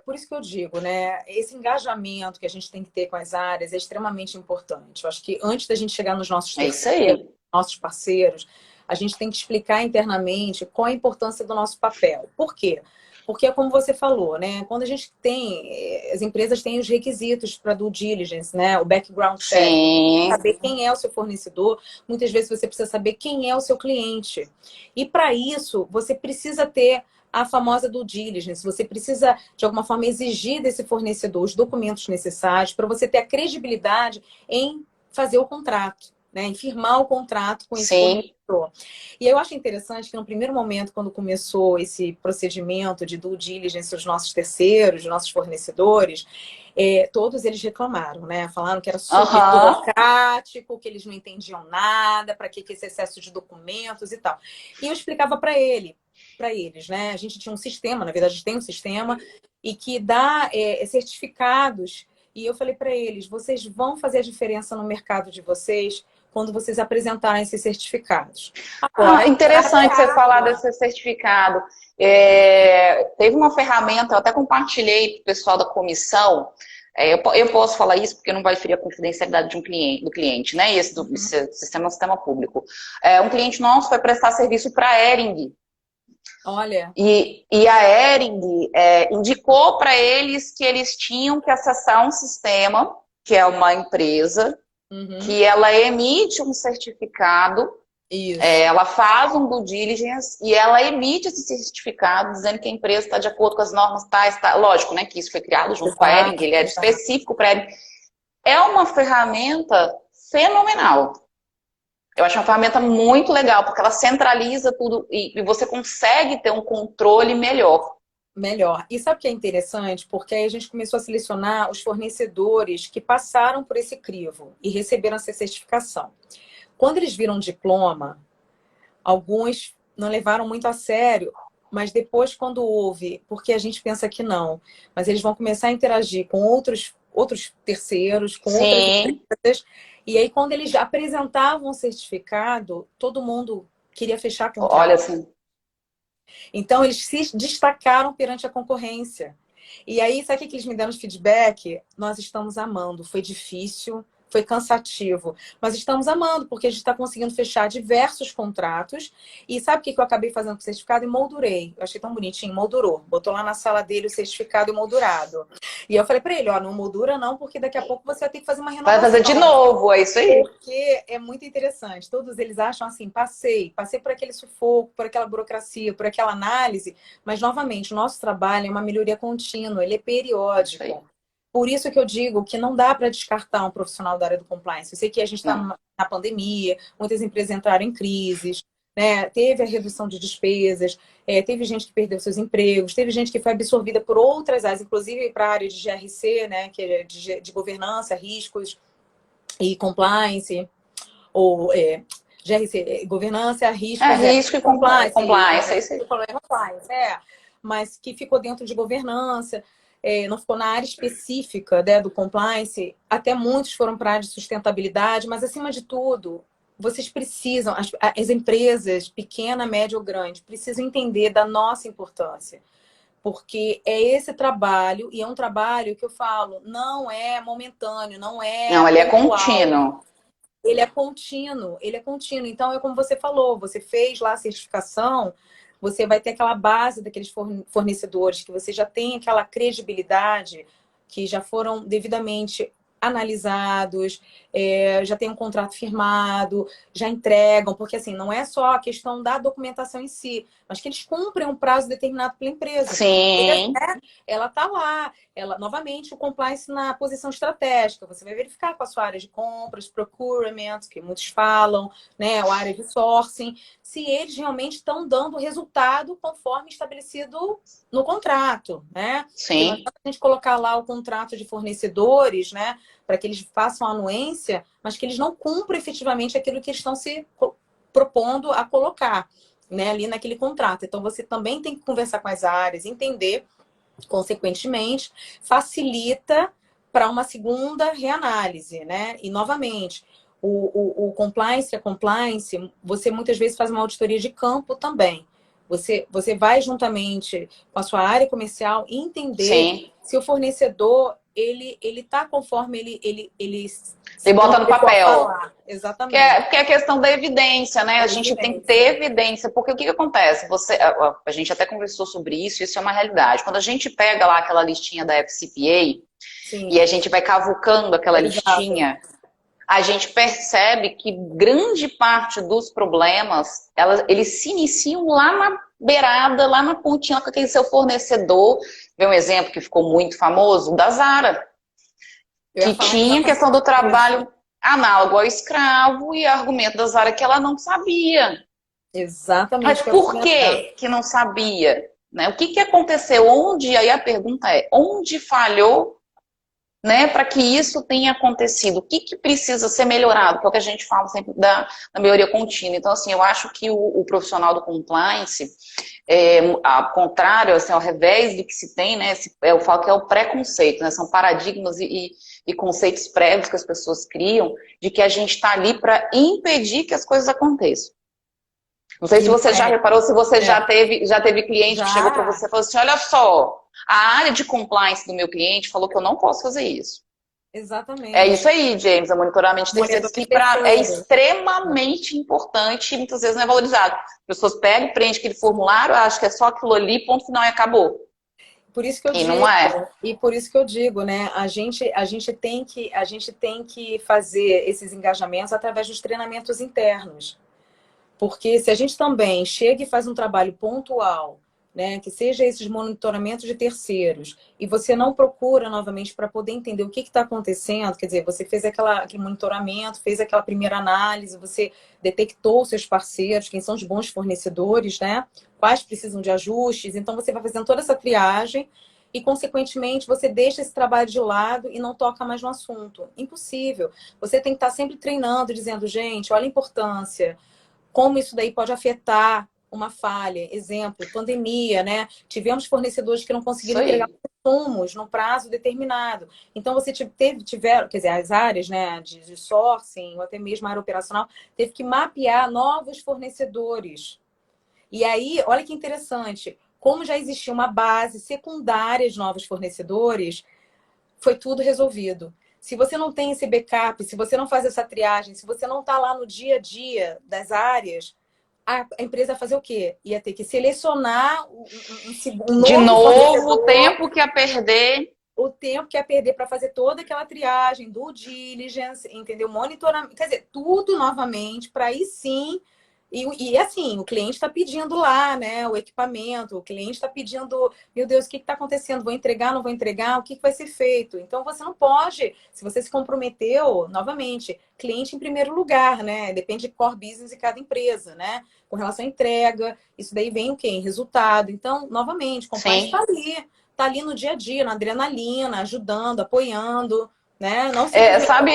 Por isso que eu digo, né? Esse engajamento que a gente tem que ter com as áreas é extremamente importante. Eu acho que antes da gente chegar nos nossos
É isso
terceiros,
aí.
nossos parceiros, a gente tem que explicar internamente qual a importância do nosso papel. Por quê? Porque é como você falou, né? Quando a gente tem, as empresas têm os requisitos para due diligence, né? O background check,
Sim.
saber quem é o seu fornecedor, muitas vezes você precisa saber quem é o seu cliente. E para isso, você precisa ter a famosa due diligence. Você precisa, de alguma forma, exigir desse fornecedor os documentos necessários para você ter a credibilidade em fazer o contrato, né? Em firmar o contrato com esse fornecedor. E eu acho interessante que no primeiro momento, quando começou esse procedimento de due diligence dos nossos terceiros, dos nossos fornecedores, todos eles reclamaram, né? Falaram que era super burocrático, que eles não entendiam nada, para que esse excesso de documentos e tal. E eu explicava para eles, né? A gente tinha um sistema, na verdade, a gente tem um sistema, e que dá certificados. E eu falei para eles, vocês vão fazer a diferença no mercado de vocês quando vocês apresentarem esses certificados. Agora,
interessante você falar desse certificado. Teve uma ferramenta, eu até compartilhei para o pessoal da comissão. Eu posso falar isso porque não vai ferir a confidencialidade do cliente, né? E esse do sistema é um sistema público. Um cliente nosso foi prestar serviço para a Ering.
Olha.
E a Ering indicou para eles que eles tinham que acessar um sistema, que é uma empresa, que ela emite um certificado, ela faz um due diligence e ela emite esse certificado dizendo que a empresa está de acordo com as normas tais, tá. Lógico, né, que isso foi criado junto com a Ering, ele era específico para a Ering. É uma ferramenta fenomenal. Eu acho uma ferramenta muito legal, porque ela centraliza tudo e você consegue ter um controle melhor.
Melhor. E sabe o que é interessante? Porque aí a gente começou a selecionar os fornecedores que passaram por esse crivo e receberam essa certificação. Quando eles viram o diploma, alguns não levaram muito a sério, mas depois quando houve, porque a gente pensa que não, mas eles vão começar a interagir com outros terceiros, com outras empresas, e aí quando eles apresentavam o certificado, todo mundo queria fechar contrato.
Olha assim.
Então, eles se destacaram perante a concorrência. E aí, sabe o que eles me deram de feedback? Nós estamos amando. Foi difícil, foi cansativo, mas estamos amando, porque a gente está conseguindo fechar diversos contratos. E sabe o que eu acabei fazendo com o certificado? Emoldurei. Eu achei tão bonitinho, moldurou. Botou lá na sala dele o certificado emoldurado. E eu falei para ele, ó, não moldura não, porque daqui a pouco você vai ter que fazer uma renovação.
Vai fazer de novo, é isso aí.
Porque é muito interessante. Todos eles acham assim, passei por aquele sufoco, por aquela burocracia, por aquela análise, mas, novamente, o nosso trabalho é uma melhoria contínua, ele é periódico. Por isso que eu digo que não dá para descartar um profissional da área do compliance. Eu sei que a gente está na pandemia, muitas empresas entraram em crises, né? Teve a redução de despesas, teve gente que perdeu seus empregos, teve gente que foi absorvida por outras áreas, inclusive para a área de GRC, né? Que é de governança, riscos e compliance, ou GRC, governança, riscos...
risco e compliance, é isso aí.
Compliance, mas que ficou dentro de governança... não ficou na área específica, né, do compliance, até muitos foram para a área de sustentabilidade, mas, acima de tudo, vocês precisam, as empresas, pequena, média ou grande, precisam entender da nossa importância. Porque é esse trabalho, e é um trabalho que eu falo, não é momentâneo, não,
ele é contínuo.
Ele é contínuo, ele é contínuo. Então, é como você falou, você fez lá a certificação, você vai ter aquela base daqueles fornecedores, que você já tem aquela credibilidade, que já foram devidamente analisados, já tem um contrato firmado, já entregam, porque assim, não é só a questão da documentação em si, mas que eles cumprem um prazo determinado pela empresa.
Sim.
Ela está lá, novamente, o compliance na posição estratégica, você vai verificar com a sua área de compras, procurement, que muitos falam, né, a área de sourcing, se eles realmente estão dando resultado conforme estabelecido no contrato, né?
Sim.
Não adianta a gente colocar lá o contrato de fornecedores, né, para que eles façam a anuência, mas que eles não cumprem efetivamente aquilo que eles estão se propondo a colocar, né, ali naquele contrato. Então, você também tem que conversar com as áreas, entender, consequentemente, facilita para uma segunda reanálise, né? E, novamente, o compliance, você muitas vezes faz uma auditoria de campo também. Você vai juntamente com a sua área comercial entender se o fornecedor ele tá conforme ele
bota no papel.
Exatamente.
Porque é a questão da evidência, né? A gente tem que ter evidência. Porque o que acontece? A gente até conversou sobre isso, isso é uma realidade. Quando a gente pega lá aquela listinha da FCPA e a gente vai cavucando aquela listinha, a gente percebe que grande parte dos problemas, eles se iniciam lá na beirada, lá na pontinha, com aquele seu fornecedor. Vê um exemplo que ficou muito famoso, da Zara. Que tinha a questão do trabalho análogo ao escravo e argumento da Zara que ela não sabia.
Exatamente.
Mas por que não sabia? Né? O que aconteceu? Aí a pergunta é, onde falhou, né, para que isso tenha acontecido? O que precisa ser melhorado? Que é o que a gente fala sempre da melhoria contínua. Então, assim, eu acho que o profissional do compliance, ao contrário, assim, ao revés do que se tem, né, eu falo que é o preconceito, né, são paradigmas e e conceitos prévios que as pessoas criam de que a gente está ali para impedir que as coisas aconteçam. Não sei se você já reparou, se você já teve cliente que chegou para você e falou assim, olha só, a área de compliance do meu cliente falou que eu não posso fazer isso.
Exatamente.
É isso aí, James, o monitoramento de terceiros que é extremamente importante e muitas vezes não é valorizado. As pessoas pegam, prendem aquele formulário, acham que é só aquilo ali, ponto final e acabou.
Por isso que eu digo,
não é.
E por isso que eu digo, né? A gente tem que fazer esses engajamentos através dos treinamentos internos. Porque se a gente também chega e faz um trabalho pontual, né, que seja esses monitoramentos de terceiros, e você não procura novamente para poder entender o que está acontecendo, quer dizer, você fez aquele monitoramento, fez aquela primeira análise, você detectou os seus parceiros, quem são os bons fornecedores, né? Quais precisam de ajustes, então você vai fazendo toda essa triagem e, consequentemente, você deixa esse trabalho de lado e não toca mais no assunto. Impossível. Você tem que estar sempre treinando, dizendo, gente, olha a importância, como isso daí pode afetar uma falha. Exemplo, pandemia, né? Tivemos fornecedores que não conseguiram entregar insumos no prazo determinado. Então, você tiveram, quer dizer, as áreas, né, de sourcing, ou até mesmo a área operacional, teve que mapear novos fornecedores. E aí, olha que interessante, como já existia uma base secundária de novos fornecedores, foi tudo resolvido. Se você não tem esse backup, se você não faz essa triagem, se você não está lá no dia a dia das áreas, a empresa ia fazer o quê? Ia ter que selecionar um
de novo
o
tempo que ia perder.
O tempo que ia perder para fazer toda aquela triagem, due diligence, entendeu? Monitoramento, quer dizer, tudo novamente, para aí sim. E assim, o cliente está pedindo lá, né? O equipamento, o cliente está pedindo, meu Deus, o que está acontecendo? Vou entregar, não vou entregar? O que vai ser feito? Então você não pode, se você se comprometeu, novamente, cliente em primeiro lugar, né? Depende de core business de cada empresa, né? Com relação à entrega, isso daí vem o quê? Em resultado. Então, novamente, compliance está ali. Está ali no dia a dia, na adrenalina, ajudando, apoiando, né? Não simplesmente
sabe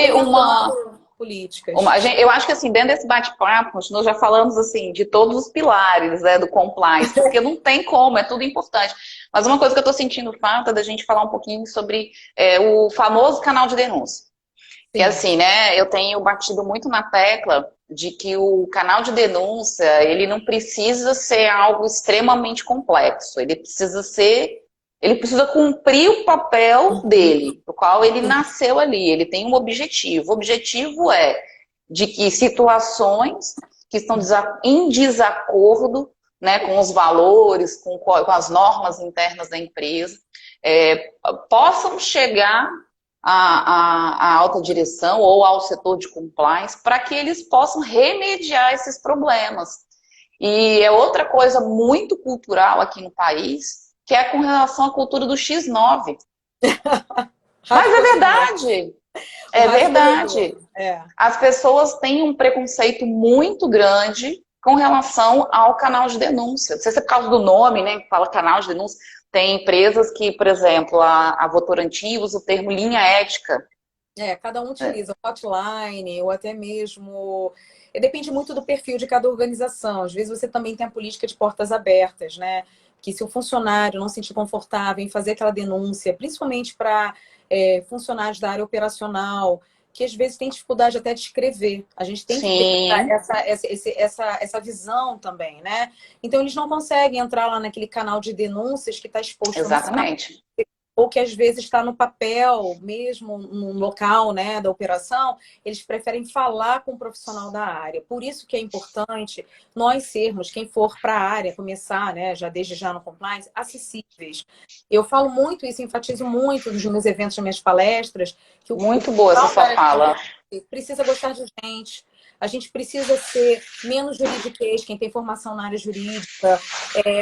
políticas.
Eu acho que assim, dentro desse bate-papo, nós já falamos assim de todos os pilares, né, do compliance, porque não tem como, é tudo importante. Mas uma coisa que eu estou sentindo falta da gente falar um pouquinho sobre o famoso canal de denúncia. Sim. Que assim, né, eu tenho batido muito na tecla de que o canal de denúncia, ele não precisa ser algo extremamente complexo, ele precisa cumprir o papel dele, do qual ele nasceu ali, ele tem um objetivo. O objetivo é de que situações que estão em desacordo, né, com os valores, com as normas internas da empresa, possam chegar à alta direção ou ao setor de compliance para que eles possam remediar esses problemas. E é outra coisa muito cultural aqui no país, que é com relação à cultura do X9. Mas é verdade. É verdade. As pessoas têm um preconceito muito grande com relação ao canal de denúncia. Não sei se é por causa do nome, né? Que fala canal de denúncia. Tem empresas que, por exemplo, a Votorantim usa o termo linha ética.
Cada um utiliza hotline ou até mesmo... Depende muito do perfil de cada organização. Às vezes você também tem a política de portas abertas, né? Que se o funcionário não se sentir confortável em fazer aquela denúncia, principalmente para funcionários da área operacional, que às vezes tem dificuldade até de escrever. A gente tem que ter essa visão também, né? Então, eles não conseguem entrar lá naquele canal de denúncias que está exposto.
Exatamente.
Ou que às vezes está no papel, mesmo no local, né, da operação, eles preferem falar com o profissional da área. Por isso que é importante nós sermos, quem for para a área, começar, né, desde já no compliance, acessíveis. Eu falo muito isso, enfatizo muito nos meus eventos, nas minhas palestras. Que
muito boa essa sua fala.
Precisa gostar de gente. A gente precisa ser menos juridiquês, quem tem formação na área jurídica,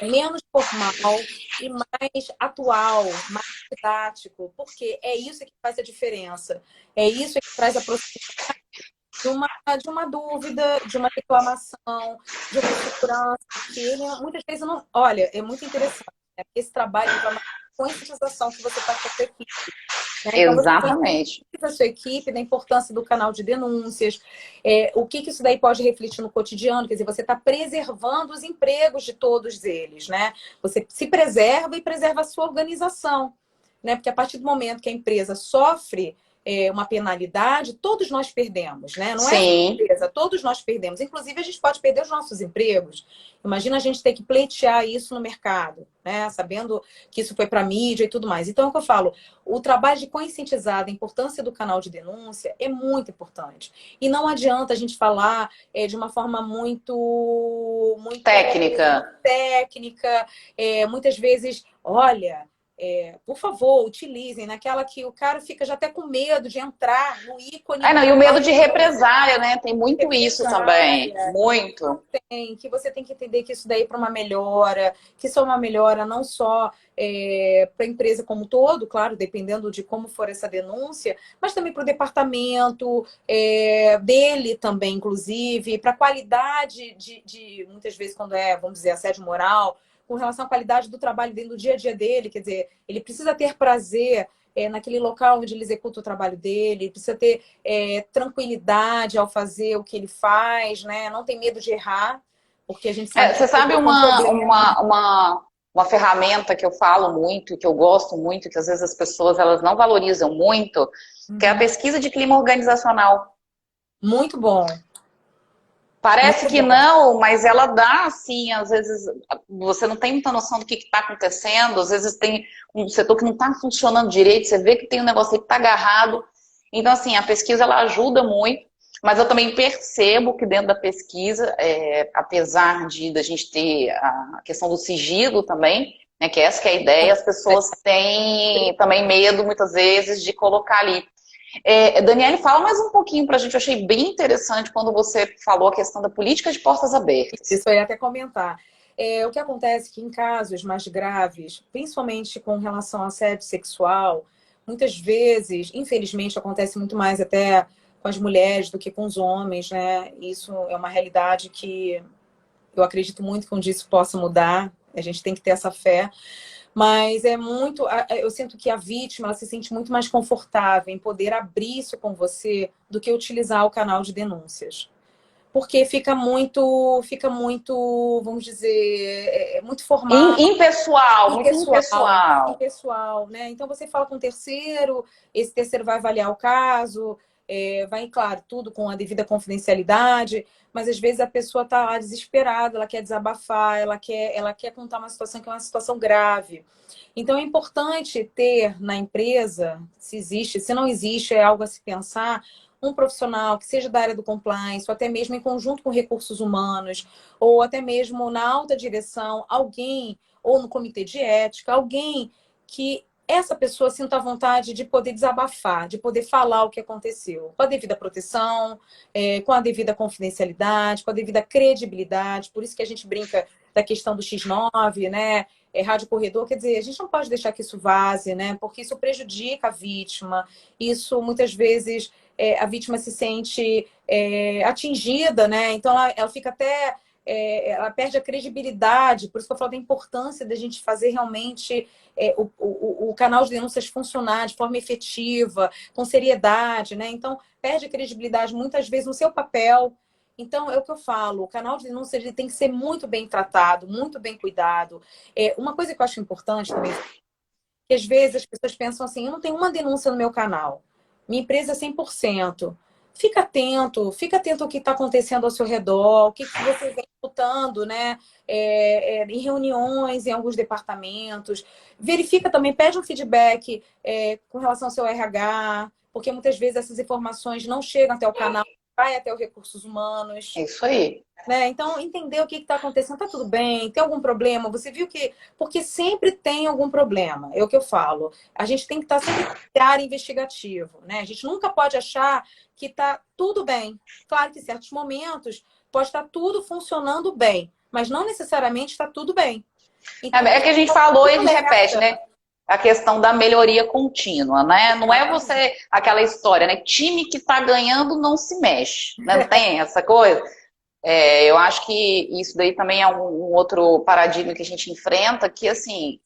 menos formal e mais atual, mais didático, porque é isso que faz a diferença. É isso que traz a proximidade de uma dúvida, de uma reclamação, de uma segurança, que ele muitas vezes não... Olha, é muito interessante, né? Esse trabalho de uma conscientização que você faz com a sua equipe. Né? Então,
exatamente.
Você tem a sua equipe, da importância do canal de denúncias, o que isso daí pode refletir no cotidiano, quer dizer, você está preservando os empregos de todos eles, né? Você se preserva e preserva a sua organização, né? Porque a partir do momento que a empresa sofre uma penalidade, todos nós perdemos, né? Não é só a
Sim.
empresa, todos nós perdemos. Inclusive, a gente pode perder os nossos empregos. Imagina a gente ter que pleitear isso no mercado, né? Sabendo que isso foi para a mídia e tudo mais. Então, é o que eu falo, o trabalho de conscientizar da importância do canal de denúncia é muito importante. E não adianta a gente falar de uma forma muito
Técnica.
técnica, muitas vezes, olha, por favor, utilizem naquela que o cara fica já até com medo de entrar no ícone do
Não, e o medo
canal
de
de denúncia.
represália, né? Tem muito isso também.
Represália,
Muito.
que você tem que entender que isso daí para uma melhora, que isso é uma melhora não só para a empresa como um todo, claro, dependendo de como for essa denúncia, mas também para o departamento dele também, inclusive, para a qualidade muitas vezes, quando vamos dizer, assédio moral, com relação à qualidade do trabalho dentro do dia a dia dele, quer dizer, ele precisa ter prazer naquele local onde ele executa o trabalho dele, ele precisa ter tranquilidade ao fazer o que ele faz, né? Não tem medo de errar, porque a gente sabe que
Você sabe
com problema.
uma ferramenta que eu falo muito, que eu gosto muito, que às vezes as pessoas elas não valorizam muito, que é a pesquisa de clima organizacional.
Muito bom.
Parece
Muito
que
bom.
não, mas ela dá, assim, às vezes você não tem muita noção do que está acontecendo, às vezes tem um setor que não está funcionando direito, você vê que tem um negócio aí que está agarrado. Então, assim, a pesquisa ela ajuda muito, mas eu também percebo que dentro da pesquisa, apesar de da gente ter a questão do sigilo também, né, que essa que é a ideia, as pessoas têm também medo, muitas vezes, de colocar ali. Daniele, fala mais um pouquinho para a gente. Eu achei bem interessante quando você falou a questão da política de portas abertas.
Isso eu ia até comentar. O que acontece é que em casos mais graves, principalmente com relação a assédio sexual, muitas vezes, infelizmente, acontece muito mais até com as mulheres do que com os homens, né? Isso é uma realidade que eu acredito muito que um dia isso possa mudar. A gente tem que ter essa fé. Mas eu sinto que a vítima ela se sente muito mais confortável em poder abrir isso com você do que utilizar o canal de denúncias. Porque fica muito, vamos dizer, muito formal,
Impessoal, muito
impessoal,
impessoal.
impessoal, né? Então você fala com um terceiro, esse terceiro vai avaliar o caso, vai, claro, tudo com a devida confidencialidade, mas às vezes a pessoa está lá desesperada, ela quer desabafar, ela quer contar uma situação que é uma situação grave. Então é importante ter na empresa, se existe, se não existe, é algo a se pensar, um profissional que seja da área do compliance, ou até mesmo em conjunto com recursos humanos, ou até mesmo na alta direção, alguém, ou no comitê de ética, alguém que essa pessoa sinta a vontade de poder desabafar, de poder falar o que aconteceu, com a devida proteção, com a devida confidencialidade, com a devida credibilidade. Por isso que a gente brinca da questão do X9, né? Rádio corredor, quer dizer, a gente não pode deixar que isso vaze, né? Porque isso prejudica a vítima, isso muitas vezes a vítima se sente atingida, né? Então ela fica até ela perde a credibilidade, por isso que eu falo da importância da gente fazer realmente o canal de denúncias funcionar de forma efetiva, com seriedade, né? Então, perde a credibilidade muitas vezes no seu papel. Então, é o que eu falo, o canal de denúncia ele tem que ser muito bem tratado, muito bem cuidado. Uma coisa que eu acho importante também, que às vezes as pessoas pensam assim, eu não tenho uma denúncia no meu canal, minha empresa é 100%. Fica atento ao que está acontecendo ao seu redor, o que você vem escutando, né? Em reuniões, em alguns departamentos. Verifica também, pede um feedback com relação ao seu RH, porque muitas vezes essas informações não chegam até o canal, vai até os recursos humanos.
É isso aí.
Né? Então, entender o que está acontecendo, está tudo bem, tem algum problema? Você viu que. Porque sempre tem algum problema, é o que eu falo. A gente tem que estar sempre em área investigativo, né? A gente nunca pode achar que está tudo bem. Claro que em certos momentos pode estar tudo funcionando bem, mas não necessariamente está tudo bem. Então,
É que a gente falou e a gente repete, né? A questão da melhoria contínua, né? Não é você aquela história, né? Time que tá ganhando não se mexe, né? Não tem essa coisa. Eu acho que isso daí também é um outro paradigma que a gente enfrenta, que assim,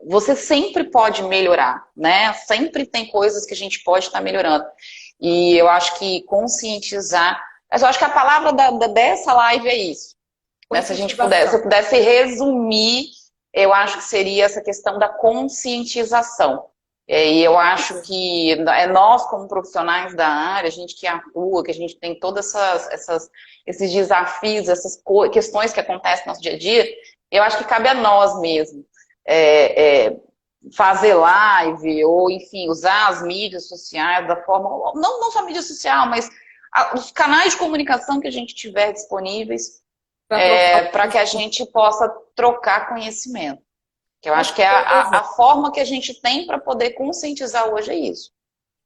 você sempre pode melhorar, né? Sempre tem coisas que a gente pode estar melhorando. E eu acho que conscientizar. Mas eu acho que a palavra dessa live é isso. Né? Se eu pudesse resumir, eu acho que seria essa questão da conscientização. E eu acho que é nós, como profissionais da área, a gente que atua, que a gente tem todos esses desafios, essas questões que acontecem no nosso dia a dia, eu acho que cabe a nós mesmo fazer live, ou enfim, usar as mídias sociais da forma, não só a mídia social, mas os canais de comunicação que a gente tiver disponíveis
Para trocar.
para que a gente possa trocar conhecimento. Que eu
Com
acho que é
certeza.
a forma que a gente tem para poder conscientizar hoje é isso.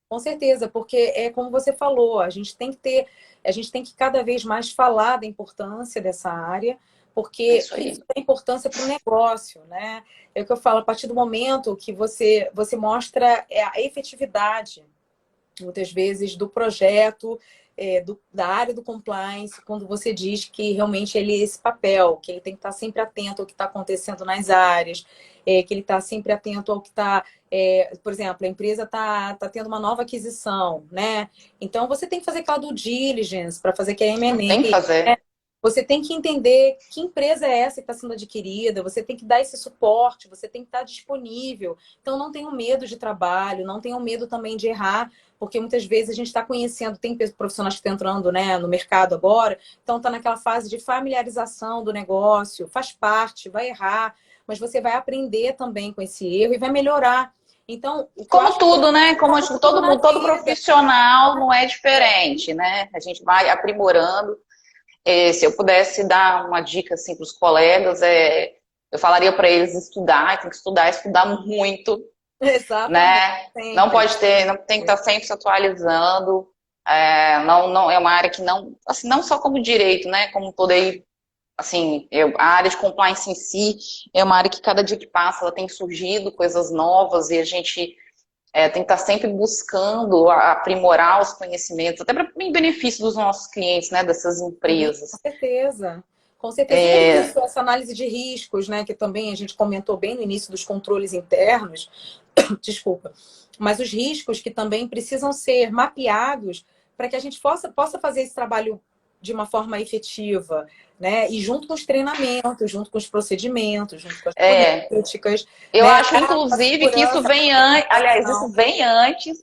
Com certeza, porque é como você falou, a gente tem que cada vez mais falar da importância dessa área,
É
porque
isso
isso
aí.
tem importância para o negócio, né? É o que eu falo, a partir do momento que você mostra a efetividade muitas vezes do projeto, da área do compliance, quando você diz que realmente ele é esse papel, que ele tem que estar sempre atento ao que está acontecendo nas áreas, que ele está sempre atento ao que está. Por exemplo, a empresa está tendo uma nova aquisição, né? Então você tem que fazer aquela due diligence para fazer aquele
Tem que
M&A.
fazer.
Você tem que entender que empresa é essa que está sendo adquirida, você tem que dar esse suporte, você tem que estar disponível. Então, não tenham medo de trabalho, não tenham medo também de errar, porque muitas vezes a gente está conhecendo, tem profissionais que estão entrando, né, no mercado agora, então está naquela fase de familiarização do negócio, faz parte, vai errar, mas você vai aprender também com esse erro e vai melhorar. Então, o que eu
Como
acho que
tudo, né? Como
como
acho que
tudo
todo
na
mundo, todo
vida,
profissional não é diferente, né? A gente vai aprimorando. Se eu pudesse dar uma dica assim para os colegas, eu falaria para eles estudar, tem que estudar, estudar muito,
exatamente,
né? Não
sempre.
pode ter, não tem que estar sempre se atualizando. Não é uma área que não, assim, não só como direito, né? Como todo aí, assim, a área de compliance em si é uma área que cada dia que passa ela tem surgido coisas novas e a gente tem que estar sempre buscando aprimorar os conhecimentos, até para em benefício dos nossos clientes, né? Dessas
Sim, com
empresas.
certeza. Com certeza. E é isso, essa análise de riscos, né? Que também a gente comentou bem no início dos controles internos, desculpa, mas os riscos que também precisam ser mapeados para que a gente possa fazer esse trabalho de uma forma efetiva, né? E junto com os treinamentos, junto com os procedimentos, junto com as
É,
políticas,
eu
né?
acho,
A
inclusive, que isso
segurança, a
vem antes, aliás,
conscientização.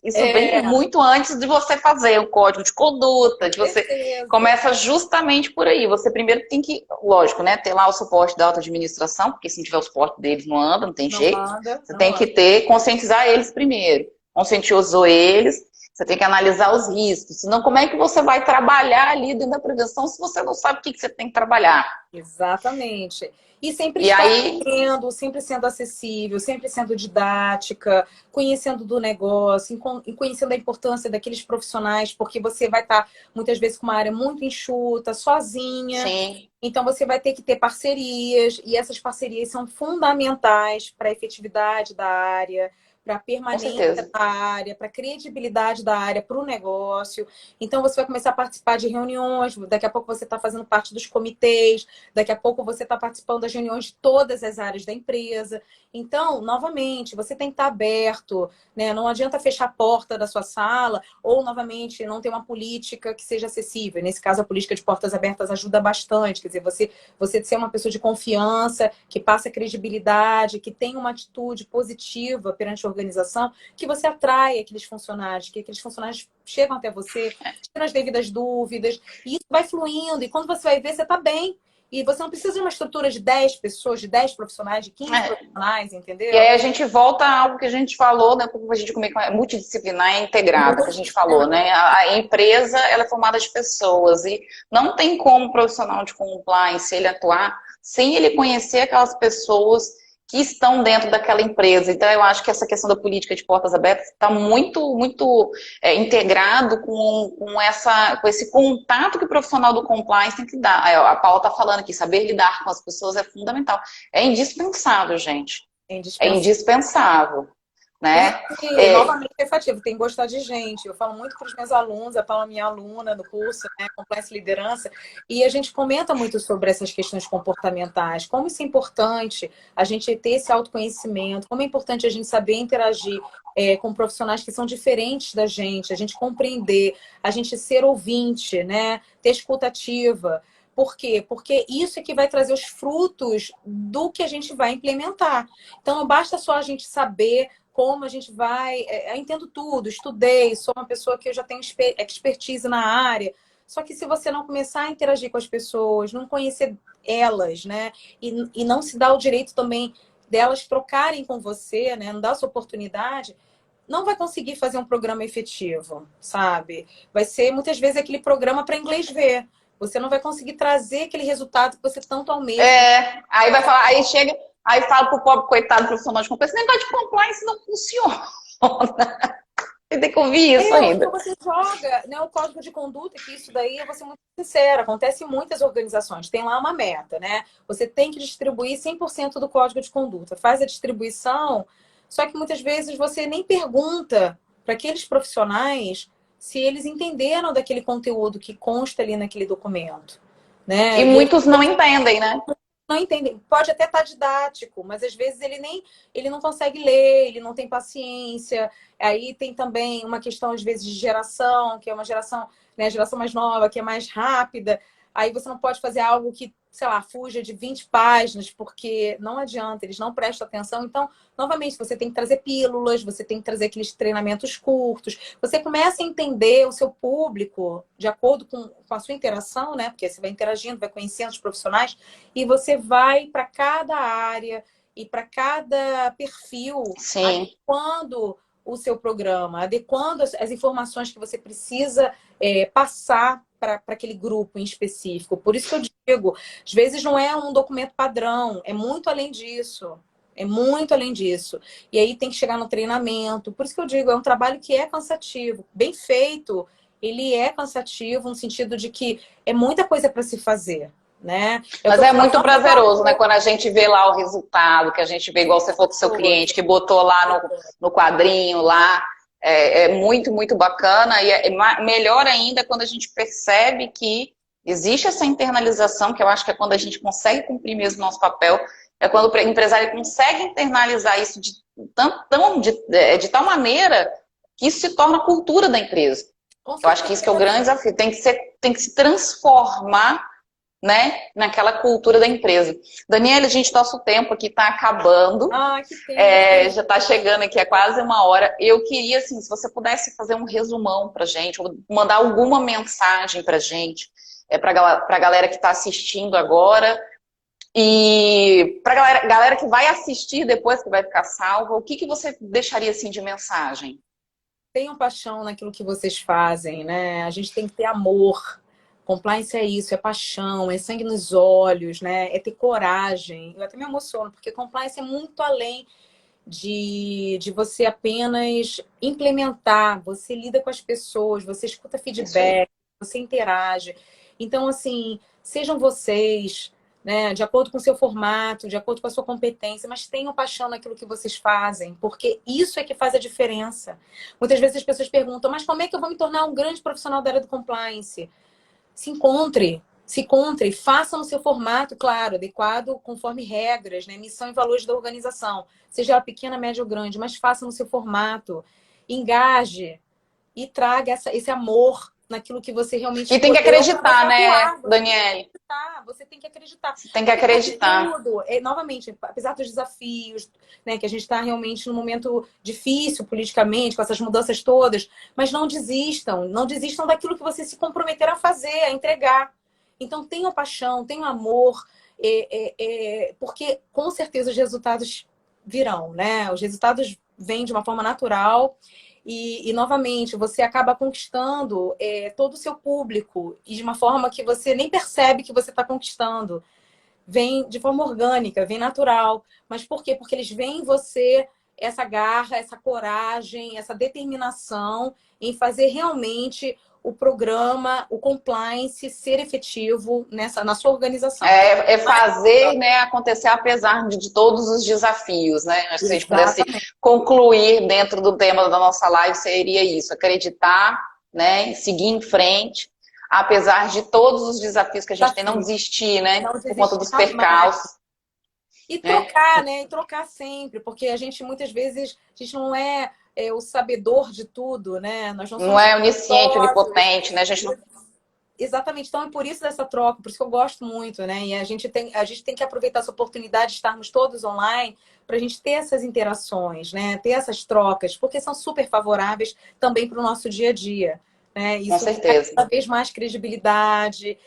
isso vem
É,
muito antes de você fazer o código de conduta, de você
certeza.
começa justamente por aí. Você primeiro tem que, lógico, né, ter lá o suporte da alta administração, porque se não tiver o suporte deles não anda, não tem
Não
jeito.
anda,
Você
não
tem que
anda.
ter, conscientizar eles primeiro. Conscientizou eles, você tem que analisar os riscos. Senão, como é que você vai trabalhar ali dentro da prevenção se você não sabe o que você tem que trabalhar?
Exatamente. E sempre
E
estar
aí,
lendo, sempre sendo acessível, sempre sendo didática, conhecendo do negócio, e conhecendo a importância daqueles profissionais, porque você vai estar muitas vezes com uma área muito enxuta, sozinha.
sim,
Então você vai ter que ter parcerias, e essas parcerias são fundamentais para a efetividade da área, para a
com
permanência
certeza.
da área, para a credibilidade da área para o negócio. Então você vai começar a participar de reuniões, daqui a pouco você está fazendo parte dos comitês, daqui a pouco você está participando das reuniões de todas as áreas da empresa. Então, novamente, você tem que estar aberto, né? Não adianta fechar a porta da sua sala ou, novamente, não ter uma política que seja acessível. Nesse caso, a política de portas abertas ajuda bastante. Quer dizer, você ser uma pessoa de confiança, que passa credibilidade, que tem uma atitude positiva perante a organização, que você atrai aqueles funcionários, que aqueles funcionários chegam até você, tiram as devidas dúvidas, e isso vai fluindo. E quando você vai ver, você está bem. E você não precisa de uma estrutura de 10 pessoas, de 10 profissionais, de 15
É.
profissionais,
E
entendeu?
aí a gente volta a algo que a gente falou, né? Como a gente como é multidisciplinar e integrada, que a gente falou, né? A empresa ela é formada de pessoas e não tem como o profissional de compliance ele atuar sem ele conhecer aquelas pessoas que estão dentro daquela empresa. Então eu acho que essa questão da política de portas abertas está muito integrado com esse contato que o profissional do compliance tem que dar. A Paula está falando aqui, saber lidar com as pessoas é fundamental. É indispensável, gente.
É
É
indispensável.
indispensável,
E,
né?
novamente, é efetivo, tem que gostar de gente. Eu falo muito para os meus alunos, a Paula é minha aluna no curso, né, Compliance e Liderança, e a gente comenta muito sobre essas questões comportamentais, como isso é importante a gente ter esse autoconhecimento, como é importante a gente saber interagir com profissionais que são diferentes da gente, a gente compreender, a gente ser ouvinte, né, ter escutativa. Por quê? Porque isso é que vai trazer os frutos do que a gente vai implementar. Então, não basta só a gente saber como a gente vai... Eu entendo tudo, estudei, sou uma pessoa que eu já tenho expertise na área. Só que se você não começar a interagir com as pessoas, não conhecer elas, né? E não se dá o direito também delas trocarem com você, né? Não dá essa oportunidade, não vai conseguir fazer um programa efetivo, sabe? Vai ser, muitas vezes, aquele programa para inglês ver. Você não vai conseguir trazer aquele resultado que você tanto almeja.
Aí vai falar, aí chega, aí fala pro pobre coitado profissional de compliance, esse negócio de compliance não funciona. Você tem que ouvir isso
Então
ainda.
você joga, né, o código de conduta, que isso daí, eu vou ser muito sincera, acontece em muitas organizações. Tem lá uma meta, né? Você tem que distribuir 100% do código de conduta. Faz a distribuição, só que muitas vezes você nem pergunta para aqueles profissionais se eles entenderam daquele conteúdo que consta ali naquele documento, né?
E
E eles
muitos não entendem, né?
não entendem. Pode até estar didático, mas às vezes ele não consegue ler, ele não tem paciência. Aí tem também uma questão, às vezes, de geração, que é uma geração, né, a geração mais nova, que é mais rápida. Aí você não pode fazer algo que, sei lá, fuja de 20 páginas, porque não adianta, eles não prestam atenção. Então, novamente, você tem que trazer pílulas, você tem que trazer aqueles treinamentos curtos. Você começa a entender o seu público de acordo com a sua interação, né? Porque você vai interagindo, vai conhecendo os profissionais, e você vai para cada área e para cada perfil,
Sim.
adequando o seu programa, adequando as informações que você precisa passar para aquele grupo em específico. Por isso que eu digo, às vezes não é um documento padrão, é muito além disso. É muito além disso. E aí tem que chegar no treinamento. Por isso que eu digo, é um trabalho que é cansativo. Bem feito, ele é cansativo no sentido de que é muita coisa para se fazer, né?
Mas é muito prazeroso, né? Quando a gente vê lá o resultado, que a gente vê, igual você falou com o seu cliente, que botou lá no quadrinho, lá. É muito, muito bacana. E é melhor ainda quando a gente percebe que existe essa internalização, que eu acho que é quando a gente consegue cumprir mesmo o nosso papel. É quando o empresário consegue internalizar isso de tal maneira que isso se torna a cultura da empresa. Eu acho que isso que é o grande desafio. Tem que se transformar, né, naquela cultura da empresa. Daniela, gente, nosso tempo aqui está acabando.
Que tempo.
Já está chegando aqui, é quase 1 hora. Eu queria, assim, se você pudesse fazer um resumão para gente, ou mandar alguma mensagem para gente, para a galera que está assistindo agora, e para a galera que vai assistir depois, que vai ficar salva, o que você deixaria assim de mensagem?
Tenham paixão naquilo que vocês fazem, né? A gente tem que ter amor. Compliance é isso, é paixão, é sangue nos olhos, né? É ter coragem. Eu até me emociono, porque compliance é muito além de você apenas implementar. Você lida com as pessoas, você escuta feedback, você interage. Então, assim, sejam vocês, né, de acordo com o seu formato, de acordo com a sua competência, mas tenham paixão naquilo que vocês fazem, porque isso é que faz a diferença. Muitas vezes as pessoas perguntam, mas como é que eu vou me tornar um grande profissional da área do compliance? Se encontre, faça no seu formato, claro, adequado conforme regras, né? Missão e valores da organização. Seja ela pequena, média ou grande, mas faça no seu formato. Engaje e traga esse amor naquilo que você realmente
E tem que
escolheu para você
acreditar, né,
atuar.
Daniele?
Você tem que acreditar.
Você tem que
Porque
acreditar.
tudo, novamente, apesar dos desafios, né, que a gente está realmente num momento difícil politicamente, com essas mudanças todas, mas não desistam. Não desistam daquilo que você se comprometer a fazer, a entregar. Então, tenham paixão, tenham amor, porque com certeza os resultados virão, né? Os resultados vêm de uma forma natural. E novamente, você acaba conquistando todo o seu público e de uma forma que você nem percebe que você está conquistando. Vem de forma orgânica, vem natural. Mas por quê? Porque eles veem em você essa garra, essa coragem, essa determinação em fazer realmente o programa, o compliance ser efetivo na sua organização.
É fazer, né, acontecer apesar de todos os desafios, né? Acho que se a gente pudesse concluir dentro do tema da nossa live, seria isso: acreditar, né, seguir em frente, apesar de todos os desafios que a gente tem, não desistir, né, por conta dos percalços.
E trocar, né? E trocar sempre, porque a gente muitas vezes a gente não é o sabedor de tudo, né? Nós não
é onisciente, onipotente, né? A gente não...
Exatamente, então é por isso dessa troca, por isso que eu gosto muito, né? E a gente tem que aproveitar essa oportunidade de estarmos todos online para a gente ter essas interações, né? Ter essas trocas, porque são super favoráveis também para o nosso dia a dia, né?
Com
Isso traz
certeza.
cada vez mais credibilidade